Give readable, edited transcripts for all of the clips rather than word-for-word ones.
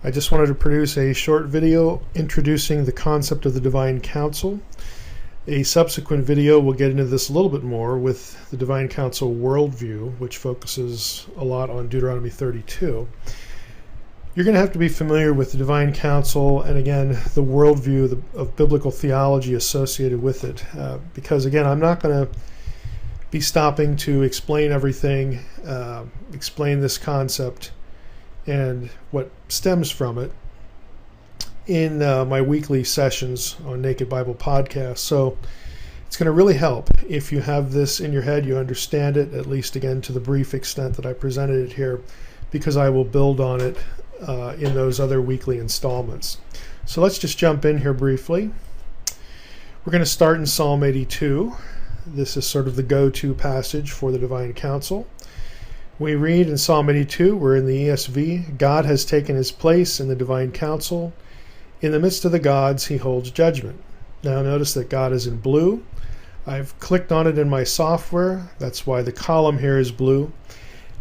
I just wanted to produce a short video introducing the concept of the divine council. A subsequent video will get into this a little bit more with the divine council worldview, which focuses a lot on Deuteronomy 32. You're going to have to be familiar with the divine council and, again, the worldview of biblical theology associated with it. Because, again, I'm not going to be stopping to explain everything, explain this concept and what stems from it in my weekly sessions on Naked Bible Podcast. So it's going to really help if you have this in your head, you understand it, at least, again, to the brief extent that I presented it here, because I will build on it in those other weekly installments. So let's just jump in here briefly. We're going to start in Psalm 82. This is sort of the go-to passage for the divine council. We read in Psalm 82, we're in the ESV, God has taken his place in the divine council. In the midst of the gods, he holds judgment. Now notice that God is in blue. I've clicked on it in my software. That's why the column here is blue.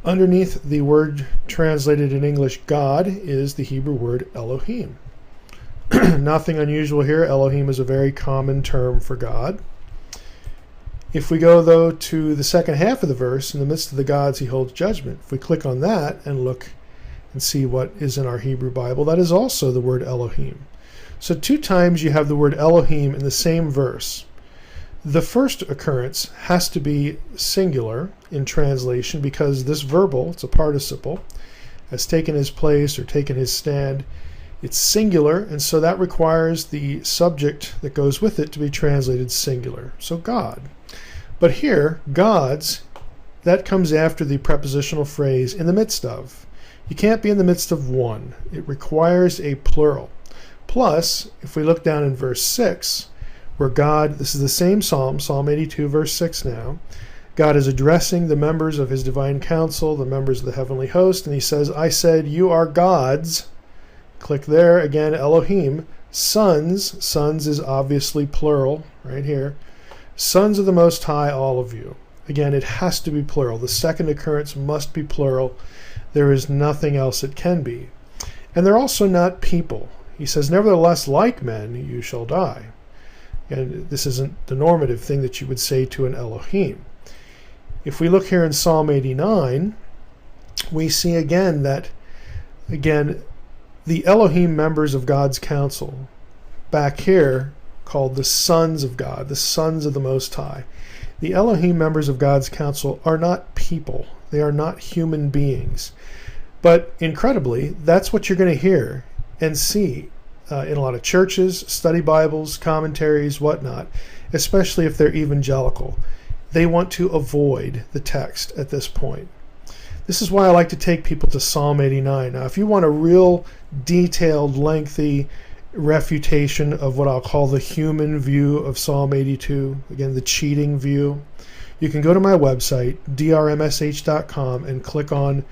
Underneath the word translated in English, God, is the Hebrew word Elohim. Nothing unusual here. Elohim is a very common term for God. If we go, though, to the second half of the verse, in the midst of the gods he holds judgment. If we click on that and look and see what is in our Hebrew Bible, that is also the word Elohim. So 2 times you have the word Elohim in the same verse. The first occurrence has to be singular in translation because this verbal, it's a participle, has taken his place or taken his stand. It's singular, and so that requires the subject that goes with it to be translated singular. So God. But here, gods, that comes after the prepositional phrase in the midst of. You can't be in the midst of one. It requires a plural. Plus, if we look down in verse 6, where God, this is the same psalm, Psalm 82, verse 6 now, God is addressing the members of his divine council, the members of the heavenly host, and he says, I said, you are gods. Click there, again, Elohim. Sons is obviously plural, right here. Sons of the Most High, all of you. Again, it has to be plural. The second occurrence must be plural. There is nothing else it can be. And they're also not people. He says, nevertheless, like men, you shall die. And this isn't the normative thing that you would say to an Elohim. If we look here in Psalm 89, we see again that, the Elohim members of God's council, back here, called the sons of God, the sons of the Most High. The Elohim members of God's council are not people. They are not human beings. But incredibly, that's what you're going to hear and see in a lot of churches, study Bibles, commentaries, whatnot, especially if they're evangelical. They want to avoid the text at this point. This is why I like to take people to Psalm 89. Now, if you want a real detailed, lengthy refutation of what I'll call the human view of Psalm 82, again, the cheating view, you can go to my website, drmsh.com, and click on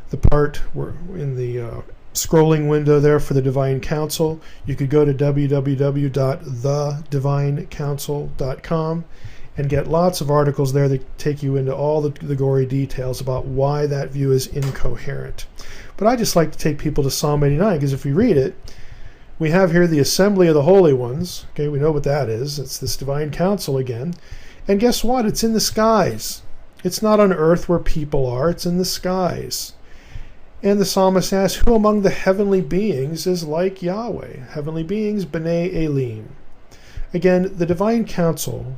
the part where in the scrolling window there for the Divine Council. You could go to www.thedivinecouncil.com and get lots of articles there that take you into all the gory details about why that view is incoherent. But I just like to take people to Psalm 89 because if you read it, we have here the assembly of the holy ones. Okay, we know what that is. It's this divine council again. And guess what? It's in the skies. It's not on earth where people are. It's in the skies. And the psalmist asks, who among the heavenly beings is like Yahweh? Heavenly beings, B'nai Elohim. Again, the divine council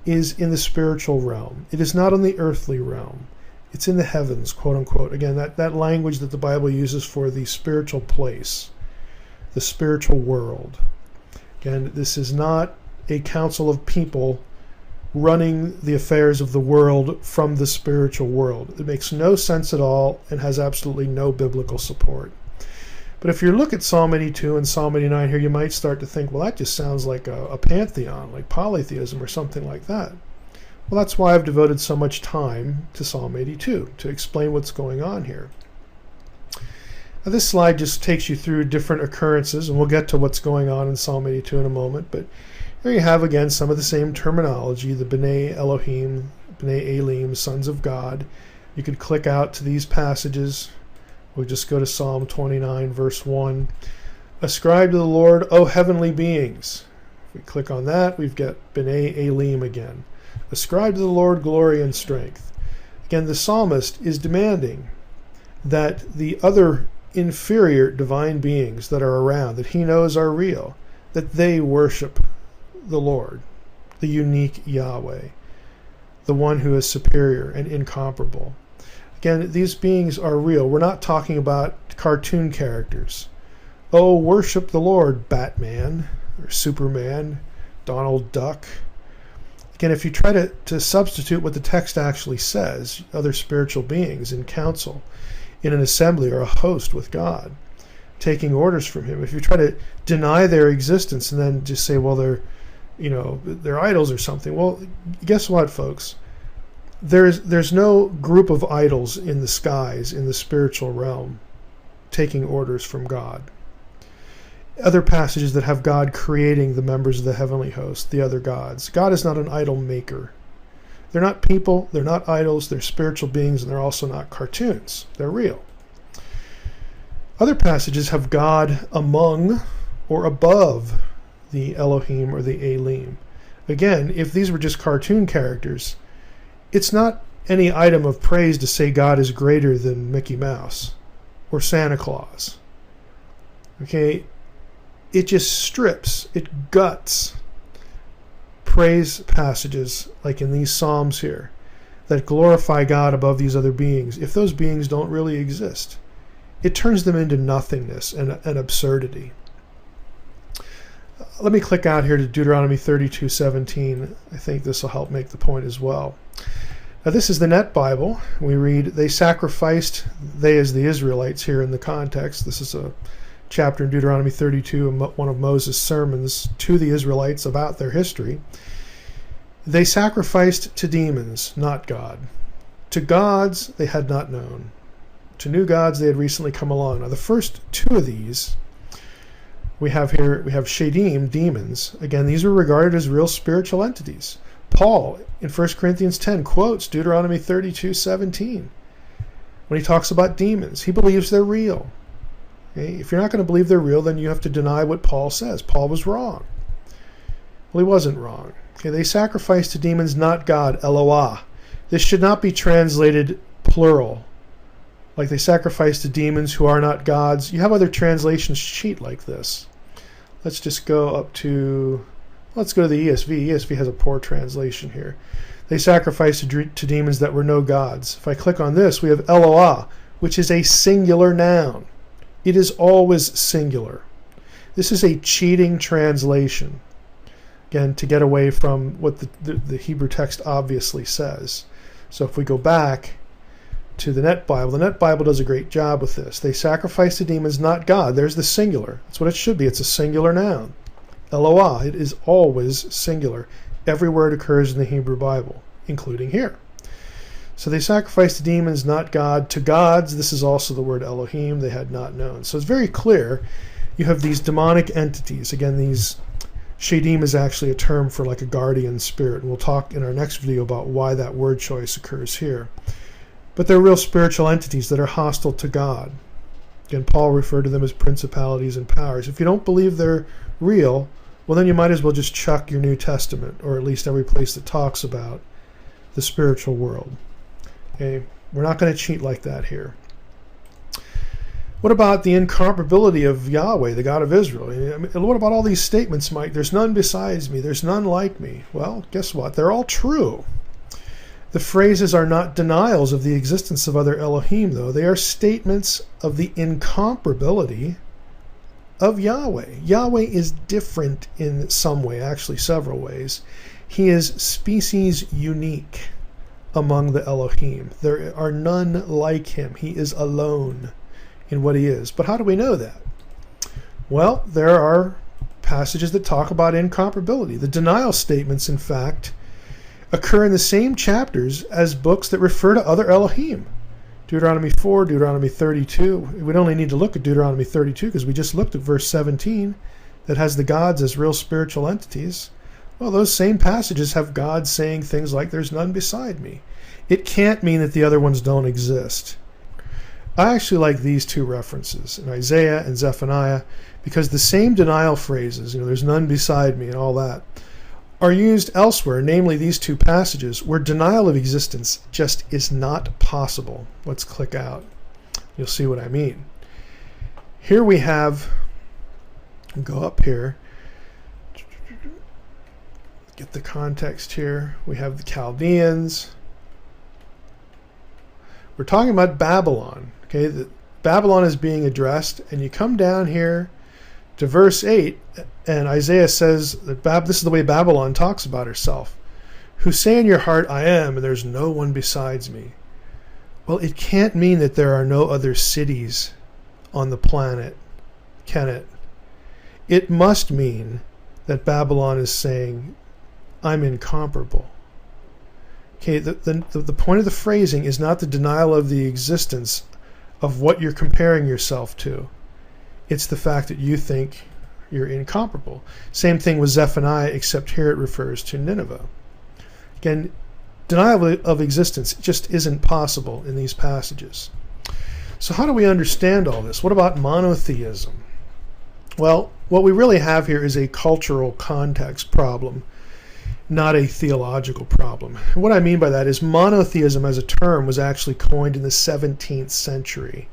is in the spiritual realm. It is not in the earthly realm. It's in the heavens, quote unquote. Again, that language that the Bible uses for the spiritual place, the spiritual world. Again, this is not a council of people running the affairs of the world from the spiritual world. It makes no sense at all and has absolutely no biblical support. But if you look at Psalm 82 and Psalm 89 here, you might start to think, well, that just sounds like a pantheon, like polytheism or something like that. Well, that's why I've devoted so much time to Psalm 82, to explain what's going on here. Now, this slide just takes you through different occurrences, and we'll get to what's going on in Psalm 82 in a moment, but here you have, again, some of the same terminology, the B'nai Elohim, B'nai Elohim, sons of God. You could click out to these passages We'll just go to Psalm 29, verse 1. Ascribe to the Lord, O heavenly beings. If we click on that, we've got B'nai Elohim again. Ascribe to the Lord glory and strength. Again, the psalmist is demanding that the other inferior divine beings that are around, that he knows are real, that they worship the Lord, the unique Yahweh, the one who is superior and incomparable. Again, these beings are real. We're not talking about cartoon characters. Oh, worship the Lord, Batman, or Superman, Donald Duck. Again, if you try to substitute what the text actually says, other spiritual beings in council, in an assembly or a host with God, taking orders from him, if you try to deny their existence and then just say, well, they're idols or something, well, guess what, folks? There's no group of idols in the skies, in the spiritual realm, taking orders from God. Other passages that have God creating the members of the heavenly host, the other gods. God is not an idol maker. They're not people, they're not idols, they're spiritual beings, and they're also not cartoons. They're real. Other passages have God among or above the Elohim or the Elohim. Again, if these were just cartoon characters, it's not any item of praise to say God is greater than Mickey Mouse or Santa Claus. Okay? It just strips, it guts praise passages like in these Psalms here that glorify God above these other beings. If those beings don't really exist, it turns them into nothingness and absurdity. Let me click out here to Deuteronomy 32:17. I think this will help make the point as well. Now this is the Net Bible. We read, they sacrificed, they as the Israelites here in the context. This is a chapter in Deuteronomy 32, one of Moses' sermons to the Israelites about their history. They sacrificed to demons, not God. To gods they had not known. To new gods they had recently come along. Now the first two of these we have here, we have Shadim, demons. Again, these were regarded as real spiritual entities. Paul in 1 Corinthians 10 quotes Deuteronomy 32:17 when he talks about demons. He believes they're real. Okay? If you're not going to believe they're real, then you have to deny what Paul says. Paul was wrong. Well, he wasn't wrong. Okay, they sacrificed to demons, not God, Eloah. This should not be translated plural, like they sacrifice to demons who are not gods. You have other translations cheat like this. Let's just go up to, let's go to the ESV. ESV has a poor translation here. They sacrificed to demons that were no gods. If I click on this, we have Eloah, which is a singular noun. It is always singular. This is a cheating translation. Again, to get away from what the Hebrew text obviously says. So if we go back to the Net Bible does a great job with this. They sacrifice to demons, not God. There's the singular. That's what it should be. It's a singular noun. Eloah, it is always singular. Every word occurs in the Hebrew Bible, including here. So they sacrificed to demons, not God. To gods, this is also the word Elohim, they had not known. So it's very clear you have these demonic entities. Again, these Shadim is actually a term for like a guardian spirit. And we'll talk in our next video about why that word choice occurs here. But they're real spiritual entities that are hostile to God. Again, Paul referred to them as principalities and powers. If you don't believe they're real, well then you might as well just chuck your New Testament, or at least every place that talks about the spiritual world. Okay, we're not going to cheat like that here. What about the incomparability of Yahweh, the God of Israel? I mean, what about all these statements, Mike? There's none besides me. There's none like me. Well, guess what? They're all true. The phrases are not denials of the existence of other Elohim, though. They are statements of the incomparability of Yahweh. Yahweh is different in some way, actually several ways. He is species unique among the Elohim. There are none like him. He is alone in what he is. But how do we know that? Well, there are passages that talk about incomparability. The denial statements, in fact, occur in the same chapters as books that refer to other Elohim. Deuteronomy 4, Deuteronomy 32. We'd only need to look at Deuteronomy 32 because we just looked at verse 17 that has the gods as real spiritual entities. Well, those same passages have God saying things like, there's none beside me. It can't mean that the other ones don't exist. I actually like these two references in Isaiah and Zephaniah because the same denial phrases, there's none beside me and all that, are used elsewhere, namely these two passages where denial of existence just is not possible. Let's click out. You'll see what I mean. Here we have, go up here, get the context here. We have the Chaldeans. We're talking about Babylon. Okay, Babylon is being addressed, and you come down here to verse 8, and Isaiah says that this is the way Babylon talks about herself. Who say in your heart, I am, and there's no one besides me. Well, it can't mean that there are no other cities on the planet, can it? It must mean that Babylon is saying, I'm incomparable. Okay, the point of the phrasing is not the denial of the existence of what you're comparing yourself to. It's the fact that you think you're incomparable. Same thing with Zephaniah, except here it refers to Nineveh. Again, denial of existence just isn't possible in these passages. So how do we understand all this? What about monotheism? Well, what we really have here is a cultural context problem, not a theological problem. And what I mean by that is monotheism as a term was actually coined in the 17th century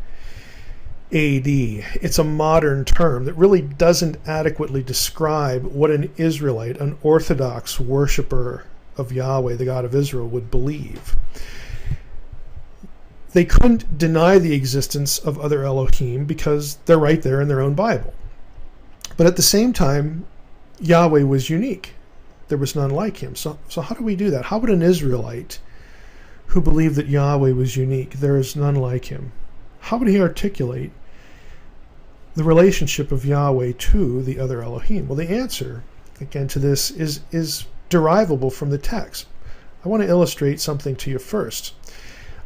AD. It's a modern term that really doesn't adequately describe what an Israelite, an Orthodox worshiper of Yahweh, the God of Israel, would believe. They couldn't deny the existence of other Elohim because they're right there in their own Bible. But at the same time, Yahweh was unique. There was none like him. So how do we do that? How would an Israelite who believed that Yahweh was unique, there is none like him, how would he articulate the relationship of Yahweh to the other Elohim? Well, the answer, again, to this is derivable from the text. I want to illustrate something to you first.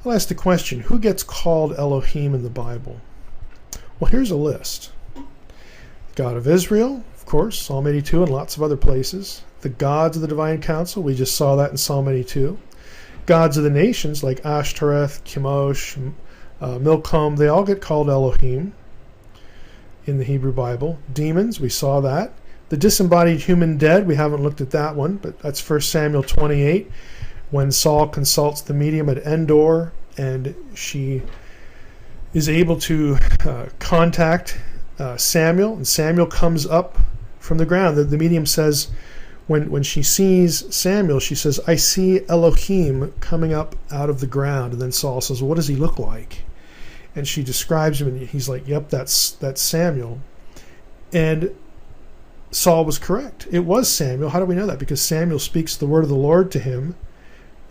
I'll ask the question, who gets called Elohim in the Bible? Well, here's a list. God of Israel, of course, Psalm 82 and lots of other places. The gods of the divine council, we just saw that in Psalm 82. Gods of the nations like Ashtoreth, Chemosh, Milcom, they all get called Elohim in the Hebrew Bible. Demons, we saw that. The disembodied human dead, we haven't looked at that one, but that's 1 Samuel 28, when Saul consults the medium at Endor, and she is able to contact Samuel, and Samuel comes up from the ground. The medium says, when she sees Samuel, she says, I see Elohim coming up out of the ground. And then Saul says, well, what does he look like? And she describes him, and he's like, yep, that's Samuel. And Saul was correct. It was Samuel. How do we know that? Because Samuel speaks the word of the Lord to him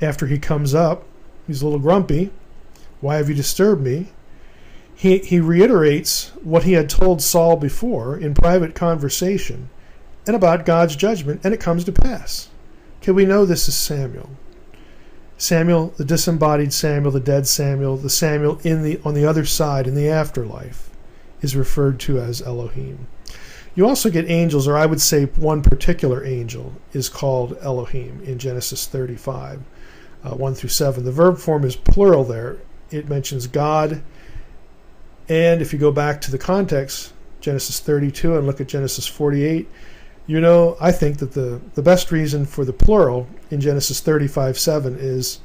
after he comes up. He's a little grumpy. Why have you disturbed me? He reiterates what he had told Saul before in private conversation and about God's judgment, and it comes to pass. Okay, we know this is Samuel. Samuel, the disembodied Samuel, the dead Samuel, the Samuel on the other side, in the afterlife, is referred to as Elohim. You also get angels, or I would say one particular angel is called Elohim in Genesis 35, 1 through 7. The verb form is plural there. It mentions God. And if you go back to the context, Genesis 32, and look at Genesis 48, I think that the best reason for the plural in Genesis 35:7 is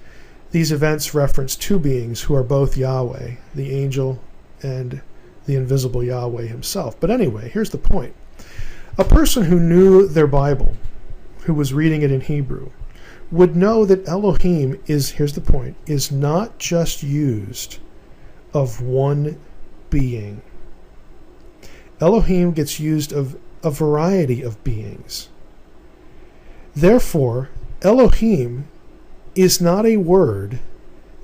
these events reference two beings who are both Yahweh, the angel and the invisible Yahweh himself. But anyway, here's the point. A person who knew their Bible, who was reading it in Hebrew, would know that Elohim here's the point, is not just used of one being. Elohim gets used of a variety of beings. Therefore, Elohim is not a word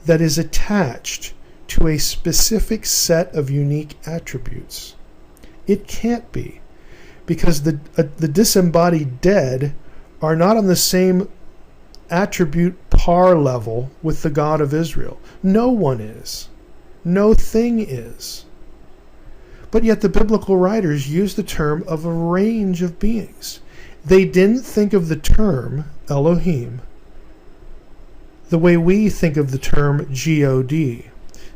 that is attached to a specific set of unique attributes. It can't be, because the disembodied dead are not on the same attribute par level with the God of Israel. No one is. No thing is. But yet the biblical writers use the term of a range of beings. They didn't think of the term Elohim the way we think of the term God.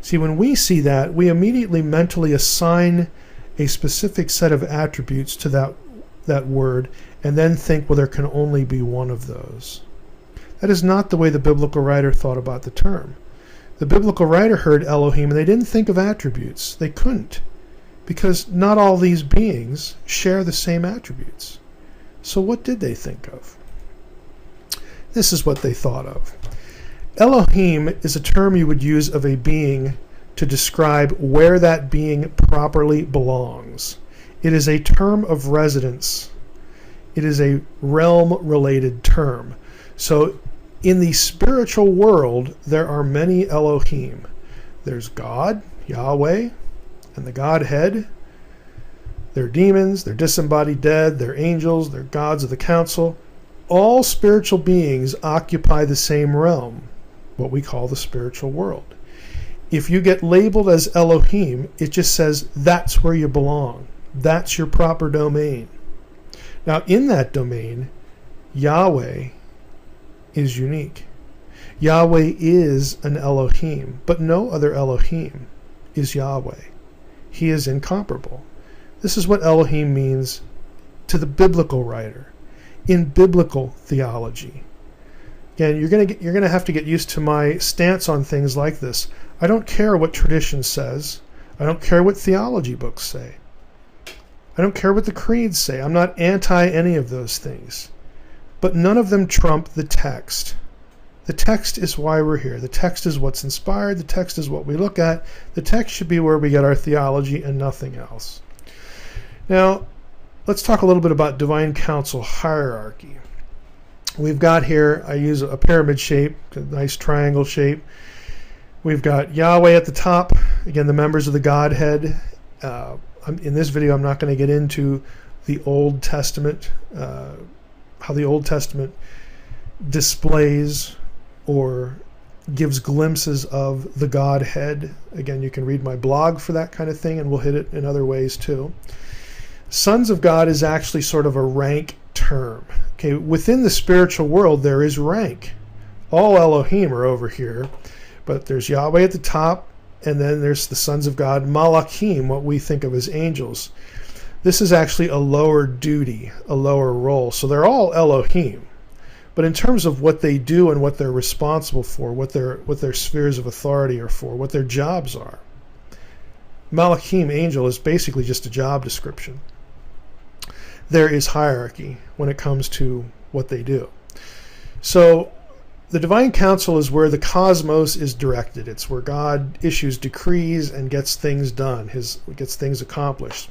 See, when we see that, we immediately mentally assign a specific set of attributes to that word, and then think, well, there can only be one of those. That is not the way the biblical writer thought about the term. The biblical writer heard Elohim, and they didn't think of attributes. They couldn't, because not all these beings share the same attributes. So what did they think of? This is what they thought of. Elohim is a term you would use of a being to describe where that being properly belongs. It is a term of residence. It is a realm-related term. So in the spiritual world, there are many Elohim. There's God, Yahweh, and the Godhead. They're demons, they're disembodied dead, they're angels, they're gods of the council. All spiritual beings occupy the same realm, what we call the spiritual world. If you get labeled as Elohim, it just says that's where you belong. That's your proper domain. Now, in that domain, Yahweh is unique. Yahweh is an Elohim, but no other Elohim is Yahweh. He is incomparable. This is what Elohim means to the biblical writer, in biblical theology. Again, you're going to have to get used to my stance on things like this. I don't care what tradition says. I don't care what theology books say. I don't care what the creeds say. I'm not anti any of those things. But none of them trump the text. The text is why we're here. The text is what's inspired. The text is what we look at. The text should be where we get our theology and nothing else. Now, let's talk a little bit about divine council hierarchy. We've got here, I use a pyramid shape, a nice triangle shape. We've got Yahweh at the top, again, the members of the Godhead. In this video, I'm not going to get into the Old Testament, how the Old Testament displays or gives glimpses of the Godhead. Again, you can read my blog for that kind of thing, and we'll hit it in other ways too. Sons of God is actually sort of a rank term. Okay, within the spiritual world, there is rank. All Elohim are over here, but there's Yahweh at the top, and then there's the sons of God, Malachim, what we think of as angels. This is actually a lower duty, a lower role. So they're all Elohim. But in terms of what they do and what they're responsible for, what their spheres of authority are for, what their jobs are, Malachim, angel, is basically just a job description. There is hierarchy when it comes to what they do. So the divine council is where the cosmos is directed. It's where God issues decrees and gets things done, gets things accomplished.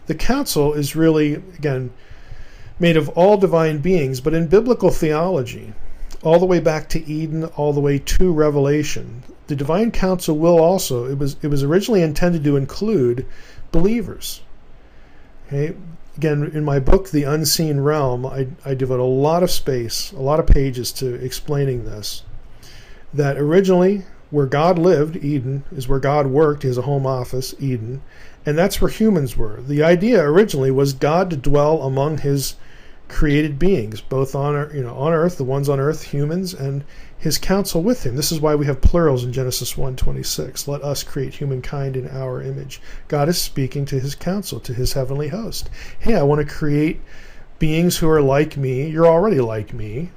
The council is really, again, made of all divine beings, but in biblical theology, all the way back to Eden, all the way to Revelation, the divine council will also, it was originally intended to include believers. Okay? Again, in my book, The Unseen Realm, I devote a lot of space, a lot of pages to explaining this. That originally, where God lived, Eden, is where God worked. He has a home office, Eden, and that's where humans were. The idea originally was God to dwell among his created beings, both on earth, the ones on earth, humans, and his counsel with him. This is why we have plurals in Genesis 1:26. Let us create humankind in our image. God is speaking to his counsel, to his heavenly host. Hey, I want to create beings who are like me. You're already like me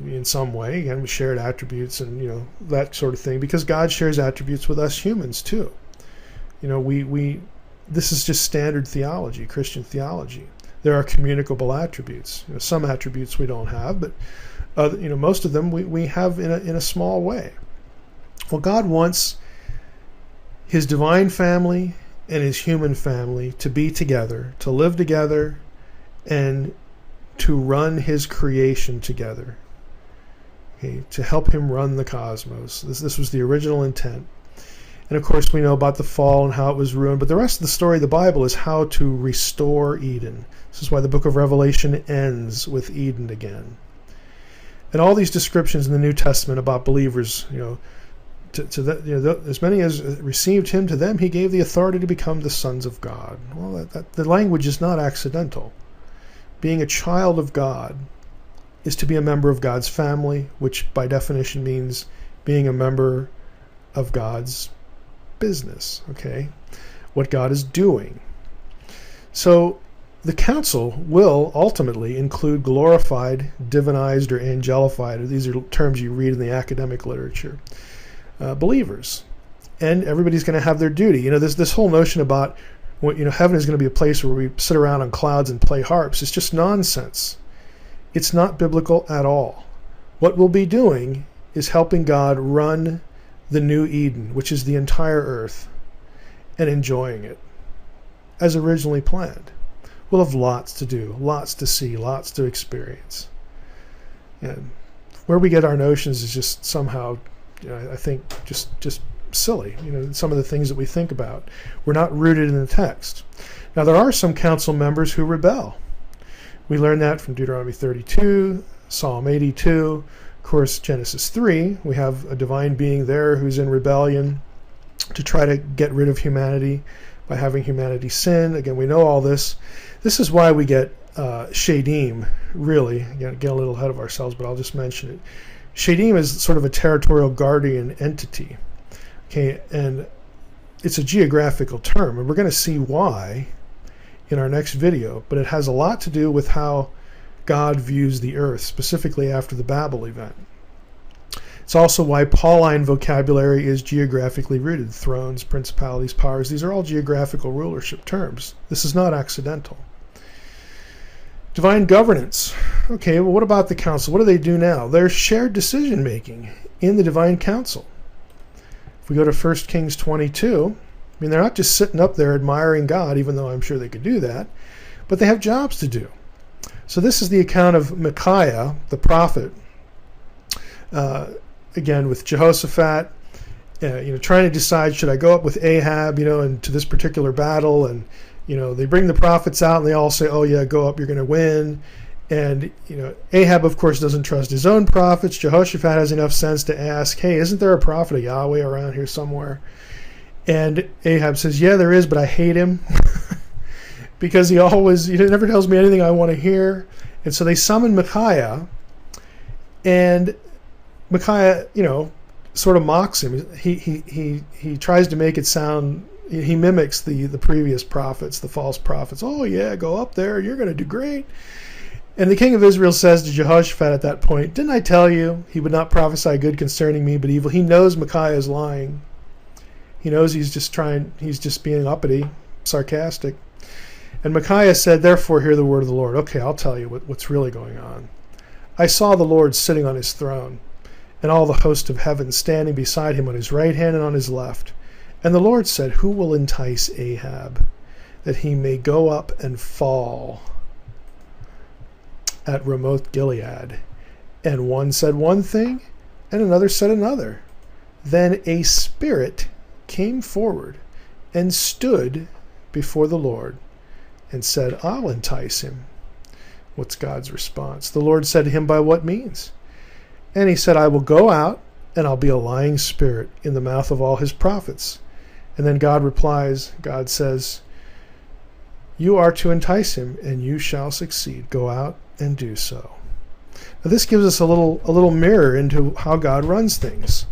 in some way. Again, we shared attributes and that sort of thing, because God shares attributes with us humans too. This is just standard theology, Christian theology. There are communicable attributes. Some attributes we don't have, but most of them we have in a small way. Well, God wants his divine family and his human family to be together, to live together, and to run his creation together. Okay, to help him run the cosmos. This was the original intent. And of course, we know about the fall and how it was ruined. But the rest of the story of the Bible is how to restore Eden. This is why the book of Revelation ends with Eden again. And all these descriptions in the New Testament about believers, as many as received him, to them he gave the authority to become the sons of God. Well, the language is not accidental. Being a child of God is to be a member of God's family, which by definition means being a member of God's business, okay? What God is doing. So the council will ultimately include glorified, divinized, or angelified, these are terms you read in the academic literature, believers. And everybody's going to have their duty. This whole notion about, heaven is going to be a place where we sit around on clouds and play harps. It's just nonsense. It's not biblical at all. What we'll be doing is helping God run the new Eden, which is the entire earth, and enjoying it as originally planned. We'll have lots to do, lots to see, lots to experience. And where we get our notions is just somehow, I think, just silly. Some of the things that we think about. We're not rooted in the text. Now, there are some council members who rebel. We learn that from Deuteronomy 32, Psalm 82, of course, Genesis 3. We have a divine being there who's in rebellion to try to get rid of humanity by having humanity sin. Again, we know all this. This is why we get Shadim, really. Again, get a little ahead of ourselves, but I'll just mention it. Shadim is sort of a territorial guardian entity. Okay, and it's a geographical term, and we're going to see why in our next video, but it has a lot to do with how God views the earth, specifically after the Babel event. It's also why Pauline vocabulary is geographically rooted. Thrones, principalities, powers, these are all geographical rulership terms. This is not accidental. Divine governance. Okay, well, what about the council? What do they do now? There's shared decision making in the divine council. If we go to 1 Kings 22, they're not just sitting up there admiring God, even though I'm sure they could do that, but they have jobs to do. So this is the account of Micaiah, the prophet, again with Jehoshaphat, trying to decide, should I go up with Ahab, into this particular battle? And, they bring the prophets out and they all say, oh yeah, go up, you're going to win. And, Ahab, of course, doesn't trust his own prophets. Jehoshaphat has enough sense to ask, hey, isn't there a prophet of Yahweh around here somewhere? And Ahab says, yeah, there is, but I hate him because he never tells me anything I want to hear. And so they summon Micaiah, and Micaiah, sort of mocks him. He tries to make it sound, he mimics the previous prophets, the false prophets. Oh yeah, go up there, you're going to do great. And the king of Israel says to Jehoshaphat at that point, didn't I tell you he would not prophesy good concerning me, but evil? He knows Micaiah is lying. He knows he's just being uppity, sarcastic. And Micaiah said, therefore hear the word of the Lord. Okay, I'll tell you what's really going on. I saw the Lord sitting on his throne, and all the host of heaven standing beside him on his right hand and on his left. And the Lord said, who will entice Ahab, that he may go up and fall at Ramoth Gilead? And one said one thing, and another said another. Then a spirit came forward and stood before the Lord and said, I'll entice him. What's God's response? The Lord said to him, by what means? And he said, I will go out and I'll be a lying spirit in the mouth of all his prophets. And then God replies, God says, you are to entice him and you shall succeed. Go out and do so. Now this gives us a little mirror into how God runs things.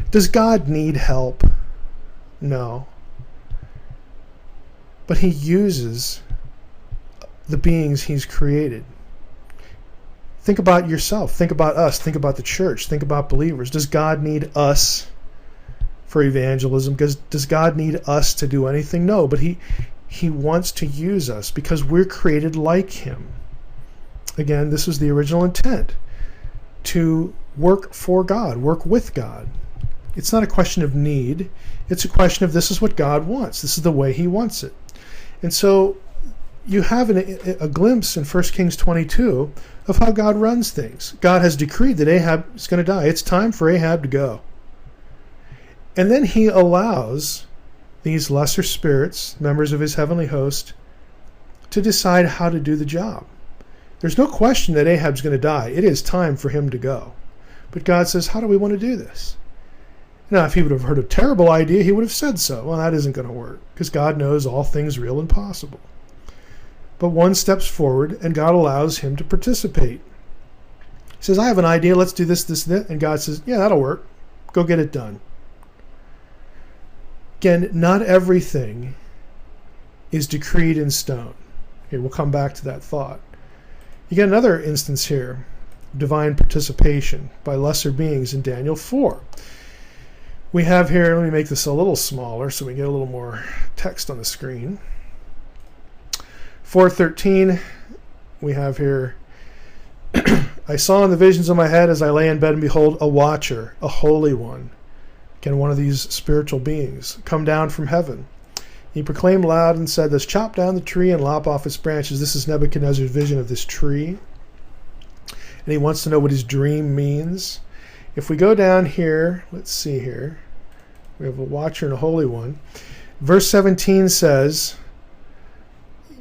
Does God need help? No. But he uses the beings he's created. Think about yourself. Think about us. Think about the church. Think about believers. Does God need us for evangelism? Does God need us to do anything? No, but he wants to use us because we're created like him. Again, this was the original intent, to work for God, work with God. It's not a question of need. It's a question of this is what God wants. This is the way he wants it. And so you have a glimpse in 1 Kings 22 of how God runs things. God has decreed that Ahab is going to die. It's time for Ahab to go. And then he allows these lesser spirits, members of his heavenly host, to decide how to do the job. There's no question that Ahab's going to die. It is time for him to go. But God says, how do we want to do this? Now, if he would have heard a terrible idea, he would have said so. Well, that isn't going to work, because God knows all things real and possible. But one steps forward, and God allows him to participate. He says, I have an idea, let's do this, this, and that. And God says, yeah, that'll work. Go get it done. Again, not everything is decreed in stone. Okay, we'll come back to that thought. You get another instance here, divine participation by lesser beings in Daniel 4. We have here, let me make this a little smaller so we get a little more text on the screen. 4:13, we have here, I saw in the visions of my head as I lay in bed, and behold, a watcher, a holy one, again, one of these spiritual beings, come down from heaven. He proclaimed loud and said, let's chop down the tree and lop off its branches. This is Nebuchadnezzar's vision of this tree. And he wants to know what his dream means. If we go down here, let's see here. We have a watcher and a holy one. Verse 17 says,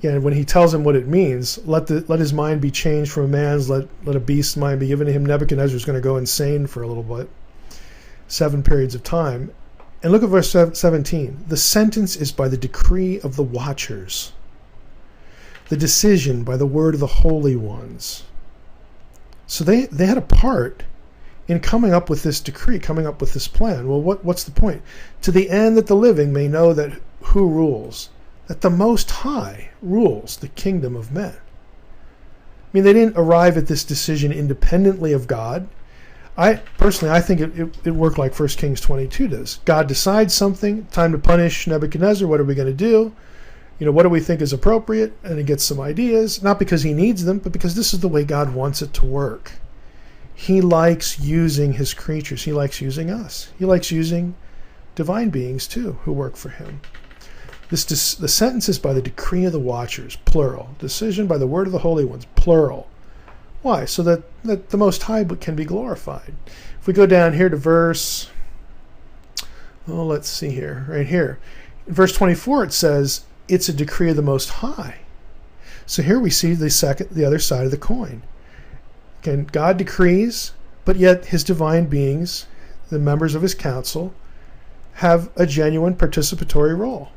and when he tells him what it means, let his mind be changed from a man's, let a beast's mind be given to him. Nebuchadnezzar is going to go insane for a little bit, 7 periods of time. And look at verse 17. The sentence is by the decree of the watchers, the decision by the word of the holy ones. So they had a part in coming up with this decree, coming up with this plan. Well, what's the point? To the end that the living may know that who rules, that the Most High rules the kingdom of men. I mean, they didn't arrive at this decision independently of God. I think it worked like 1 Kings 22 does. God decides something, time to punish Nebuchadnezzar. What are we going to do? What do we think is appropriate? And he gets some ideas, not because he needs them, but because this is the way God wants it to work. He likes using his creatures. He likes using us. He likes using divine beings too, who work for him. The sentence is by the decree of the watchers, plural. Decision by the word of the holy ones, plural. Why? So that the Most High can be glorified. If we go down here to verse, let's see here, right here. In verse 24 it says, it's a decree of the Most High. So here we see the other side of the coin. Again, God decrees, but yet his divine beings, the members of his council, have a genuine participatory role.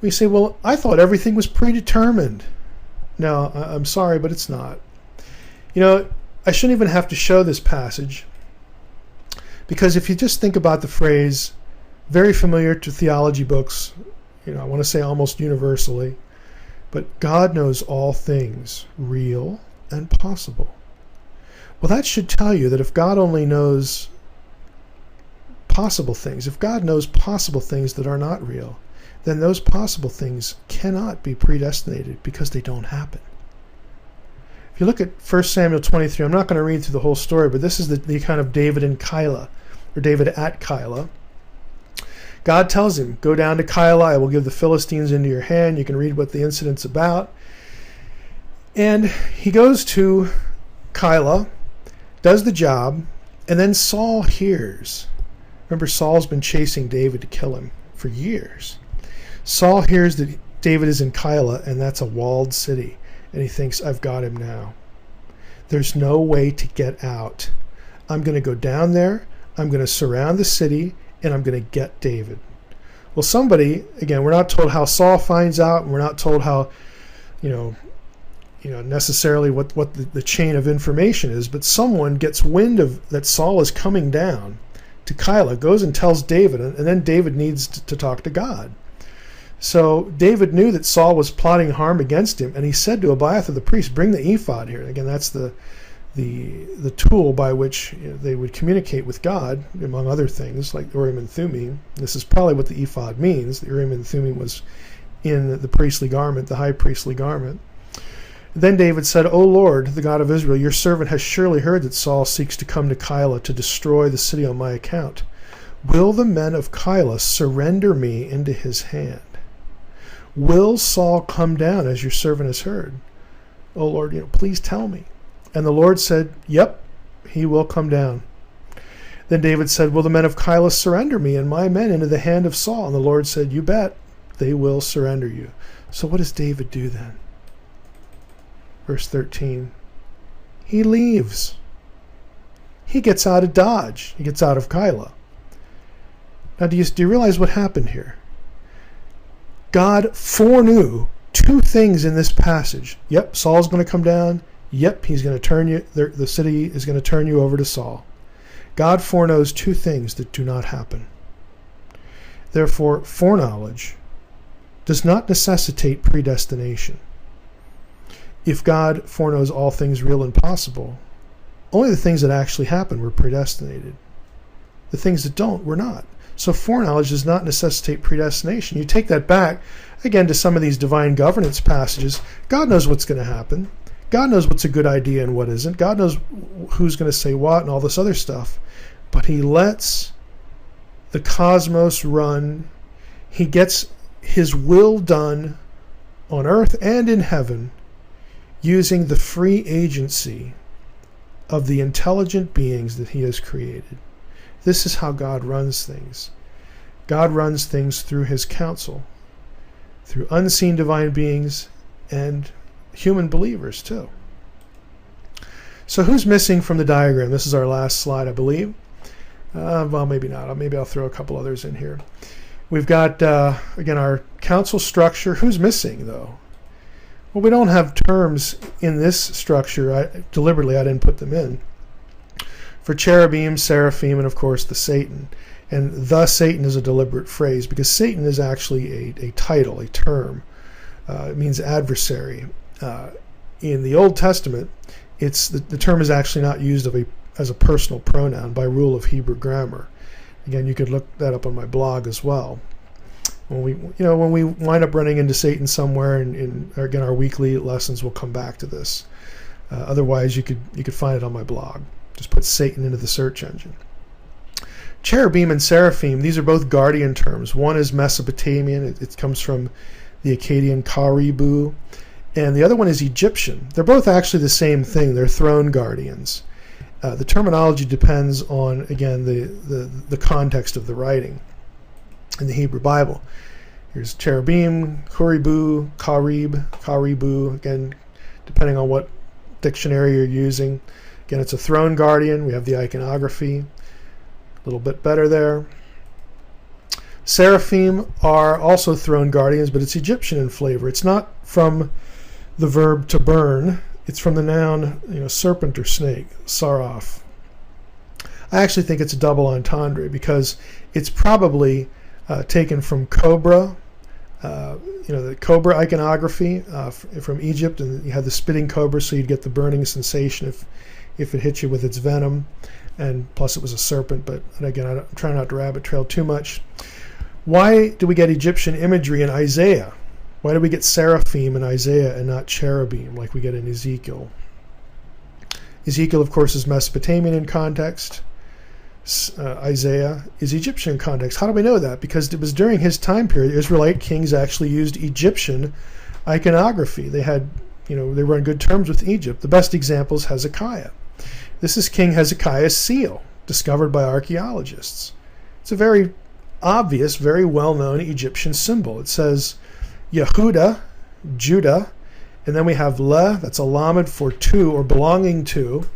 We say, well, I thought everything was predetermined. No, I'm sorry, but it's not. I shouldn't even have to show this passage, because if you just think about the phrase, very familiar to theology books, I want to say almost universally, but God knows all things, real and possible. Well, that should tell you that if God only knows possible things, if God knows possible things that are not real, then those possible things cannot be predestinated because they don't happen. If you look at 1 Samuel 23, I'm not going to read through the whole story, but this is the account of David and Keilah, or David at Keilah. God tells him, go down to Keilah, I will give the Philistines into your hand. You can read what the incident's about. And he goes to Keilah, does the job, and then Saul hears. Remember, Saul's been chasing David to kill him for years. Saul hears that David is in Keilah, and that's a walled city. And he thinks, I've got him now. There's no way to get out. I'm going to go down there, I'm going to surround the city, and I'm going to get David. Well, somebody, again, we're not told how Saul finds out, and we're not told how, necessarily what the chain of information is, but someone gets wind of that Saul is coming down to Keilah, goes and tells David, and then David needs to talk to God. So David knew that Saul was plotting harm against him, and he said to Abiathar the priest, bring the ephod here. Again, that's the tool by which they would communicate with God, among other things, like Urim and Thummim. This is probably what the ephod means. The Urim and Thummim was in the priestly garment, the high priestly garment. Then David said, O Lord, the God of Israel, your servant has surely heard that Saul seeks to come to Keilah to destroy the city on my account. Will the men of Keilah surrender me into his hand? Will Saul come down as your servant has heard? O Lord, please tell me. And the Lord said, yep, he will come down. Then David said, will the men of Keilah surrender me and my men into the hand of Saul? And the Lord said, you bet, they will surrender you. So what does David do then? Verse 13, he leaves. He gets out of Dodge. He gets out of Keilah. Now, do you realize what happened here? God foreknew two things in this passage. Yep, Saul's going to come down. Yep, he's going to turn you. The city is going to turn you over to Saul. God foreknows two things that do not happen. Therefore, foreknowledge does not necessitate predestination. If God foreknows all things real and possible, only the things that actually happen were predestinated. The things that don't were not. So foreknowledge does not necessitate predestination. You take that back, again, to some of these divine governance passages. God knows what's going to happen. God knows what's a good idea and what isn't. God knows who's going to say what and all this other stuff. But he lets the cosmos run. He gets his will done on earth and in heaven using the free agency of the intelligent beings that he has created. This is how God runs things. God runs things through his counsel, through unseen divine beings and human believers too. So who's missing from the diagram? This is our last slide, I believe. Well, maybe not. Maybe I'll throw a couple others in here. We've got, again, our council structure. Who's missing, though? Well, we don't have terms in this structure. Deliberately, I didn't put them in. For cherubim, seraphim, and, of course, the Satan. And the Satan is a deliberate phrase because Satan is actually a title, a term. It means adversary. In the Old Testament, the term is actually not used as a personal pronoun by rule of Hebrew grammar. Again, you could look that up on my blog as well. When we wind up running into Satan somewhere, and again, our weekly lessons will come back to this. Otherwise, you could find it on my blog. Just put Satan into the search engine. Cherubim and seraphim, these are both guardian terms. One is Mesopotamian. It comes from the Akkadian Karibu. And the other one is Egyptian. They're both actually the same thing. They're throne guardians. The terminology depends on, again, the context of the writing in the Hebrew Bible. Here's cherubim, karibu, again, depending on what dictionary you're using. Again, it's a throne guardian. We have the iconography. A little bit better there. Seraphim are also throne guardians, but it's Egyptian in flavor. It's not from the verb to burn. It's from the noun, serpent or snake, saraf. I actually think it's a double entendre because it's probably taken from cobra, the cobra iconography from Egypt, and you had the spitting cobra, so you'd get the burning sensation if it hit you with its venom, and plus it was a serpent. But again, I'm trying not to rabbit trail too much. Why do we get Egyptian imagery in Isaiah? Why do we get seraphim in Isaiah and not cherubim like we get in Ezekiel? Ezekiel, of course, is Mesopotamian in context. Isaiah is Egyptian in context. How do we know that? Because it was during his time period, Israelite kings actually used Egyptian iconography. They had, they were on good terms with Egypt. The best example is Hezekiah. This is King Hezekiah's seal, discovered by archaeologists. It's a very obvious, very well-known Egyptian symbol. It says Yehuda, Judah, and then we have Le, that's a lamed for to or belonging to.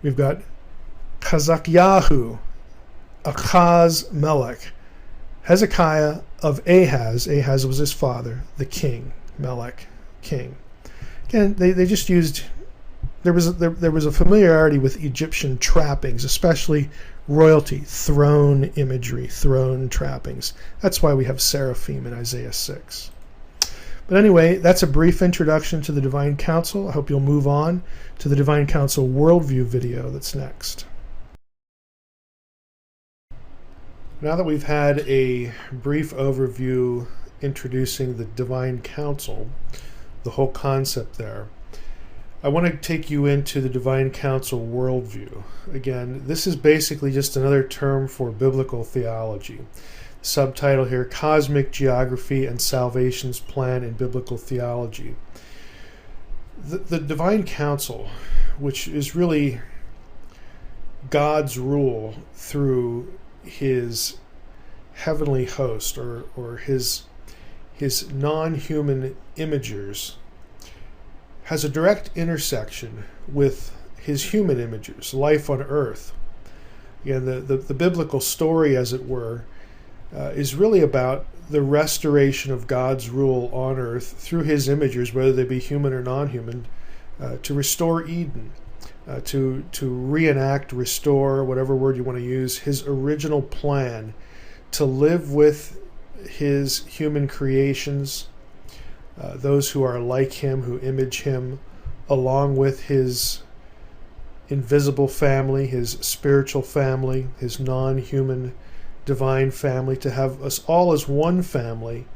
We've got Chazakyahu, Achaz Melech, Hezekiah of Ahaz. Ahaz was his father, the king, Melech, king. Again, they just used, there was a familiarity with Egyptian trappings, especially royalty, throne imagery, throne trappings. That's why we have seraphim in Isaiah 6. But anyway, that's a brief introduction to the Divine Council. I hope you'll move on to the Divine Council worldview video that's next. Now that we've had a brief overview introducing the Divine Council, the whole concept there, I want to take you into the Divine Council worldview. Again, this is basically just another term for biblical theology. Subtitle here, Cosmic Geography and Salvation's Plan in Biblical Theology. The Divine Council, which is really God's rule through his heavenly host or his non-human imagers, has a direct intersection with his human imagers, life on earth. Again, the biblical story, as it were, is really about the restoration of God's rule on earth through his imagers, whether they be human or non-human, to restore Eden, to reenact, restore, whatever word you want to use, his original plan to live with his human creations, those who are like him, who image him, along with his invisible family, his spiritual family, his non-human divine family, to have us all as one family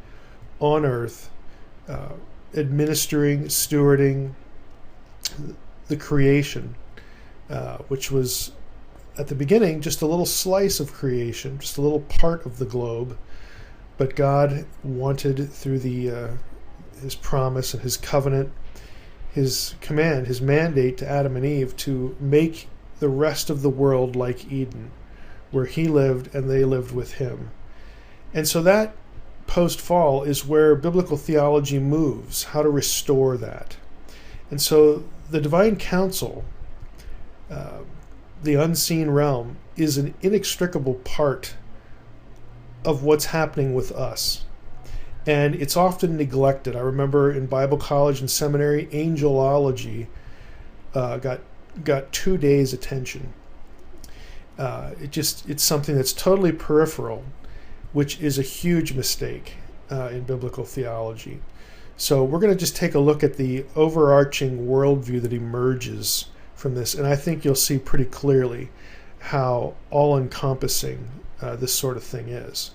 on earth, administering, stewarding the creation, which was at the beginning just a little slice of creation, just a little part of the globe. But God wanted, through his promise and his covenant, his command, his mandate to Adam and Eve, to make the rest of the world like Eden, where he lived and they lived with him. And so that post-fall is where biblical theology moves, how to restore that. And so the divine counsel, the unseen realm, is an inextricable part of what's happening with us. And it's often neglected. I remember in Bible college and seminary, angelology got 2 days attention. It's something that's totally peripheral, which is a huge mistake in biblical theology. So we're going to just take a look at the overarching worldview that emerges from this, and I think you'll see pretty clearly how all-encompassing this sort of thing is.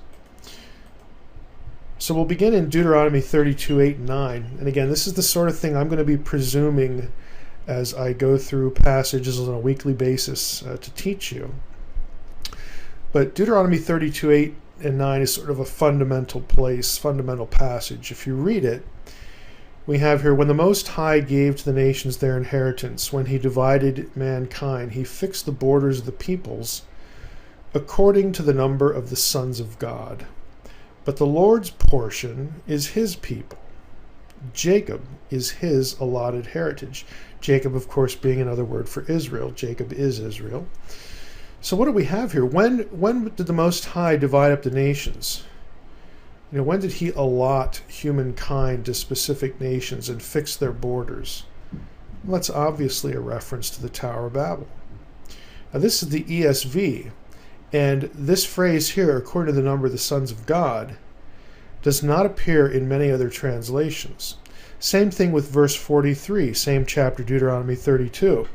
So we'll begin in Deuteronomy 32, 8, and 9. And again, this is the sort of thing I'm going to be presuming as I go through passages on a weekly basis to teach you. But Deuteronomy 32, 8, and 9 is sort of a fundamental passage. If you read it, we have here, when the Most High gave to the nations their inheritance, when he divided mankind, he fixed the borders of the peoples according to the number of the sons of God. But the Lord's portion is his people. Jacob is his allotted heritage. Jacob, of course, being another word for Israel. Jacob is Israel. So what do we have here? When did the Most High divide up the nations? When did he allot humankind to specific nations and fix their borders? Well, that's obviously a reference to the Tower of Babel. Now, this is the ESV. And this phrase here, according to the number of the sons of God, does not appear in many other translations. Same thing with verse 43, same chapter, Deuteronomy 32,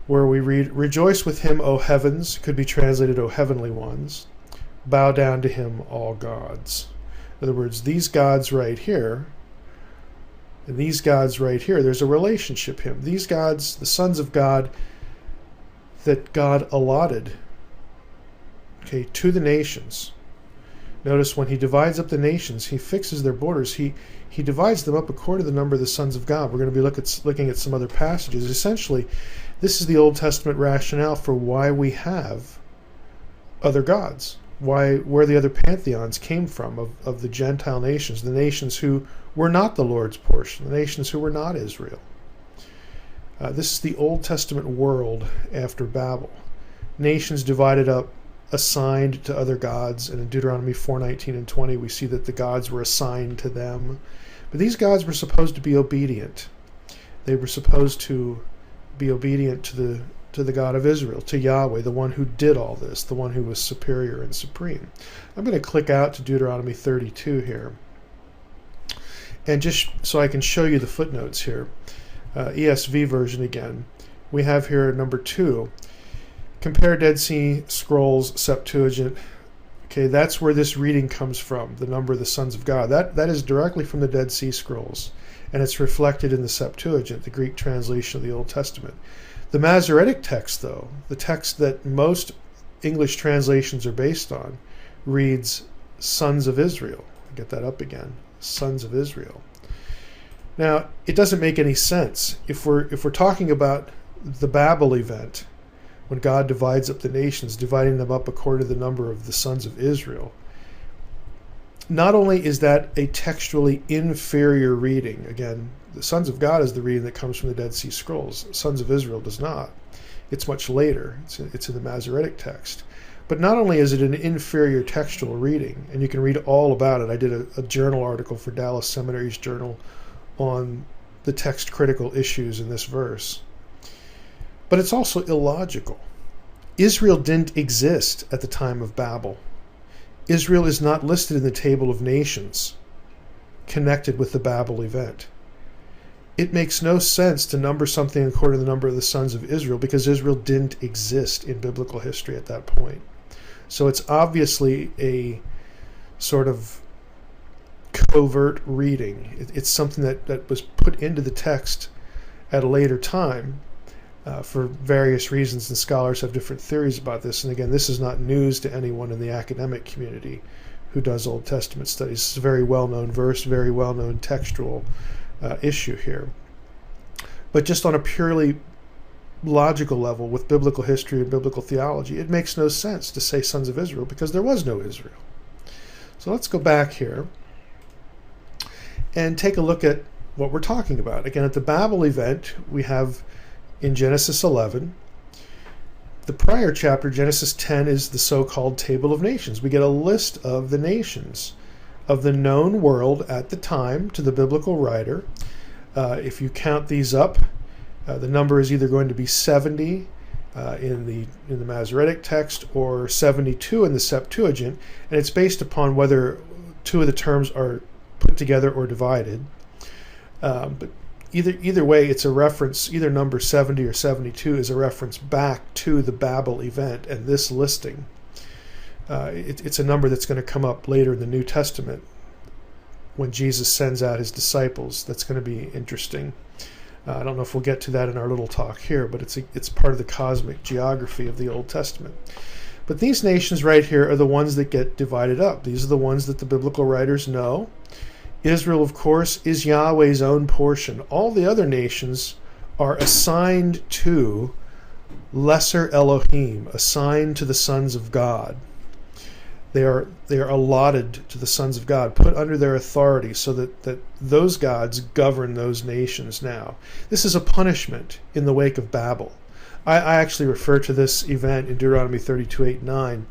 where we read, "Rejoice with him, O heavens," could be translated, "O heavenly ones. Bow down to him, all gods." In other words, these gods right here, and these gods right here, there's a relationship here. These gods, the sons of God, that God allotted to the nations. Notice when he divides up the nations, he fixes their borders. He divides them up according to the number of the sons of God. We're going to be looking at some other passages. Essentially, this is the Old Testament rationale for why we have other gods, where the other pantheons came from of the Gentile nations, the nations who were not the Lord's portion, the nations who were not Israel. This is the Old Testament world after Babel. Nations divided up, assigned to other gods, and in Deuteronomy 4:19 and 20 we see that the gods were assigned to them. But these gods were supposed to be obedient. They were supposed to be obedient to the God of Israel, to Yahweh, the one who did all this, the one who was superior and supreme. I'm going to click out to Deuteronomy 32 here, and just so I can show you the footnotes here. ESV version again. We have here number 2. Compare Dead Sea Scrolls, Septuagint. Okay, that's where this reading comes from, the number of the sons of God. That is directly from the Dead Sea Scrolls, and it's reflected in the Septuagint, the Greek translation of the Old Testament. The Masoretic text, though, the text that most English translations are based on, reads sons of Israel. Get that up again, sons of Israel. Now, it doesn't make any sense. If we're talking about the Babel event, when God divides up the nations, dividing them up according to the number of the sons of Israel, not only is that a textually inferior reading, again, the sons of God is the reading that comes from the Dead Sea Scrolls. Sons of Israel does not. It's much later. It's in the Masoretic text. But not only is it an inferior textual reading, and you can read all about it. I did a journal article for Dallas Seminary's journal on the text critical issues in this verse. But it's also illogical. Israel didn't exist at the time of Babel. Israel is not listed in the table of nations connected with the Babel event. It makes no sense to number something according to the number of the sons of Israel because Israel didn't exist in biblical history at that point. So it's obviously a sort of covert reading. It's something that was put into the text at a later time for various reasons, and scholars have different theories about this. And again, this is not news to anyone in the academic community who does Old Testament studies. It's a very well-known verse, very well-known textual issue here. But just on a purely logical level with biblical history and biblical theology, it makes no sense to say sons of Israel because there was no Israel. So let's go back here and take a look at what we're talking about. Again, at the Babel event, we have in Genesis 11, the prior chapter, Genesis 10, is the so-called Table of Nations. We get a list of the nations of the known world at the time to the biblical writer. If you count these up, the number is either going to be 70 in the Masoretic text or 72 in the Septuagint, and it's based upon whether two of the terms are put together or divided. But either way, it's a reference. Either number 70 or 72 is a reference back to the Babel event and this listing. It's a number that's going to come up later in the New Testament when Jesus sends out his disciples. That's going to be interesting. I don't know if we'll get to that in our little talk here, but it's part of the cosmic geography of the Old Testament. But these nations right here are the ones that get divided up. These are the ones that the biblical writers know. Israel, of course, is Yahweh's own portion. All the other nations are assigned to lesser Elohim, assigned to the sons of God. They are allotted to the sons of God, put under their authority so that those gods govern those nations now. This is a punishment in the wake of Babel. I actually refer to this event in Deuteronomy 32:8-9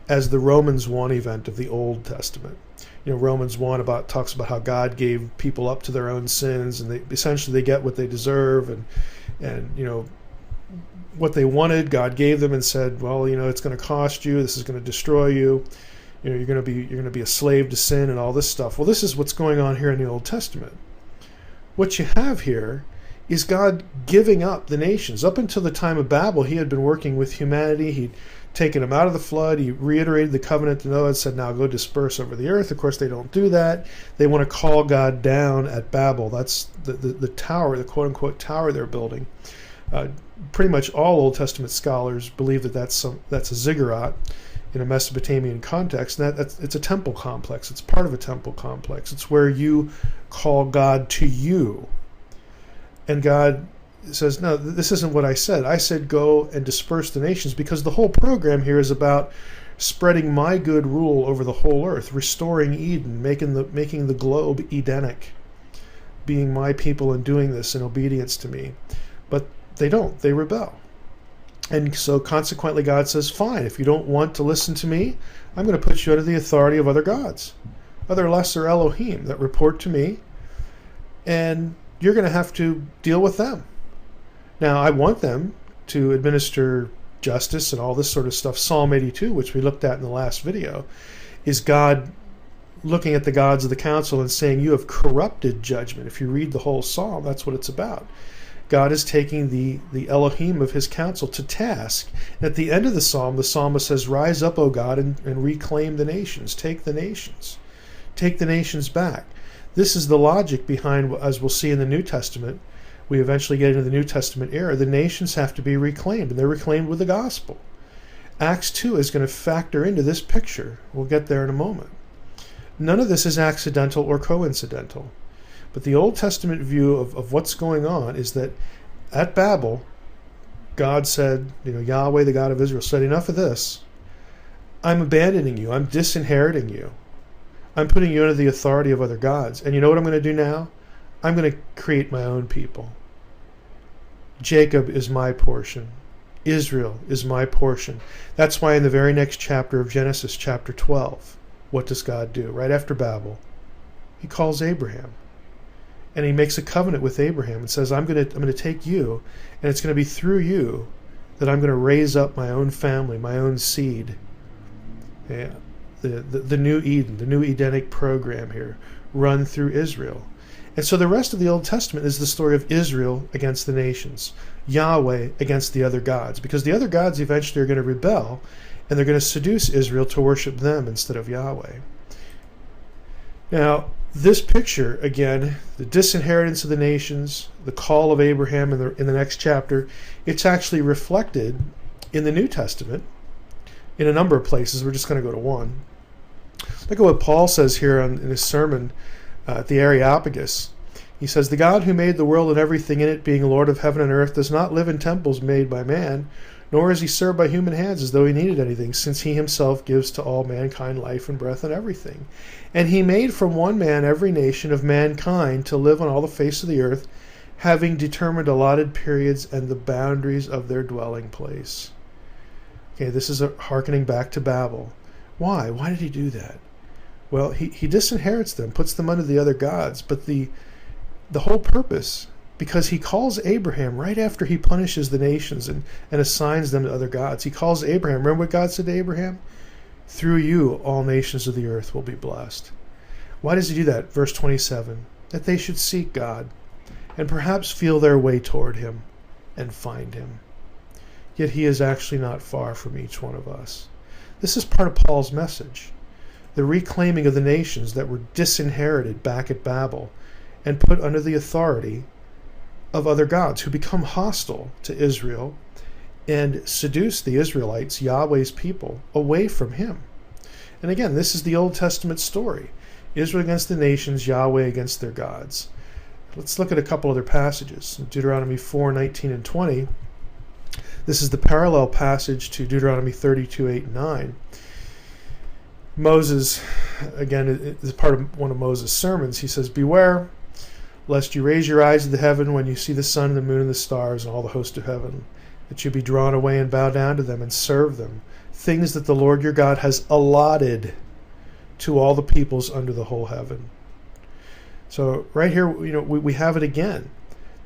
as the Romans 1 event of the Old Testament. Romans 1 talks about how God gave people up to their own sins, and they get what they deserve, and what they wanted, God gave them and said, well, it's going to cost you. This is going to destroy you. You're going to be a slave to sin and all this stuff. Well, this is what's going on here in the Old Testament. What you have here is God giving up the nations. Up until the time of Babel, he had been working with humanity. He'd taken them out of the flood. He reiterated the covenant to Noah and said, now go disperse over the earth. Of course, they don't do that. They want to call God down at Babel. That's the tower, the quote-unquote tower they're building. Pretty much all Old Testament scholars believe that's a ziggurat in a Mesopotamian context. And it's a temple complex. It's part of a temple complex. It's where you call God to you. And God says, no, this isn't what I said. I said go and disperse the nations, because the whole program here is about spreading my good rule over the whole earth, restoring Eden, making the globe Edenic, being my people and doing this in obedience to me. But they don't. They rebel. And so consequently God says, fine, if you don't want to listen to me, I'm going to put you under the authority of other gods, other lesser Elohim that report to me, and you're going to have to deal with them. Now, I want them to administer justice and all this sort of stuff. Psalm 82, which we looked at in the last video, is God looking at the gods of the council and saying, you have corrupted judgment. If you read the whole psalm, that's what it's about. God is taking the Elohim of his council to task. And at the end of the psalmist says, rise up, O God, and reclaim the nations. Take the nations. Take the nations back. This is the logic behind, as we'll see in the New Testament, we eventually get into the New Testament era, the nations have to be reclaimed, and they're reclaimed with the gospel. Acts 2 is going to factor into this picture. We'll get there in a moment. None of this is accidental or coincidental. But the Old Testament view of what's going on is that at Babel, God said, Yahweh, the God of Israel, said, enough of this. I'm abandoning you. I'm disinheriting you. I'm putting you under the authority of other gods. And you know what I'm going to do now? I'm going to create my own people. Jacob is my portion. Israel is my portion. That's why in the very next chapter of Genesis, chapter 12, what does God do? Right after Babel, he calls Abraham. And he makes a covenant with Abraham and says, I'm going to take you, and it's going to be through you that I'm going to raise up my own family, my own seed. Yeah. the new Eden, the new Edenic program here, run through Israel. And so the rest of the Old Testament is the story of Israel against the nations, Yahweh against the other gods, because the other gods eventually are going to rebel, and they're going to seduce Israel to worship them instead of Yahweh. Now, this picture, again, the disinheritance of the nations, the call of Abraham in the next chapter, it's actually reflected in the New Testament in a number of places. We're just going to go to one. Look at what Paul says here in his sermon at the Areopagus. He says, "The God who made the world and everything in it, being Lord of heaven and earth, does not live in temples made by man, nor is he served by human hands as though he needed anything, since he himself gives to all mankind life and breath and everything. And he made from one man every nation of mankind to live on all the face of the earth, having determined allotted periods and the boundaries of their dwelling place." Okay, this is hearkening back to Babel. Why? Why did he do that? Well, he disinherits them, puts them under the other gods, but the whole purpose, because he calls Abraham right after he punishes the nations and assigns them to other gods. He calls Abraham. Remember what God said to Abraham? "Through you, all nations of the earth will be blessed." Why does he do that? Verse 27, that they should seek God and perhaps feel their way toward him and find him. Yet he is actually not far from each one of us. This is part of Paul's message. The reclaiming of the nations that were disinherited back at Babel and put under the authority of other gods who become hostile to Israel and seduce the Israelites, Yahweh's people, away from him. And again, this is the Old Testament story. Israel against the nations, Yahweh against their gods. Let's look at a couple other passages. In Deuteronomy 4:19 and 20, this is the parallel passage to Deuteronomy 32, 8, and 9. Moses, again, is part of one of Moses' sermons. He says, "Beware, lest you raise your eyes to the heaven when you see the sun and the moon and the stars and all the host of heaven, that you be drawn away and bow down to them and serve them, things that the Lord your God has allotted to all the peoples under the whole heaven." So right here, we have it again.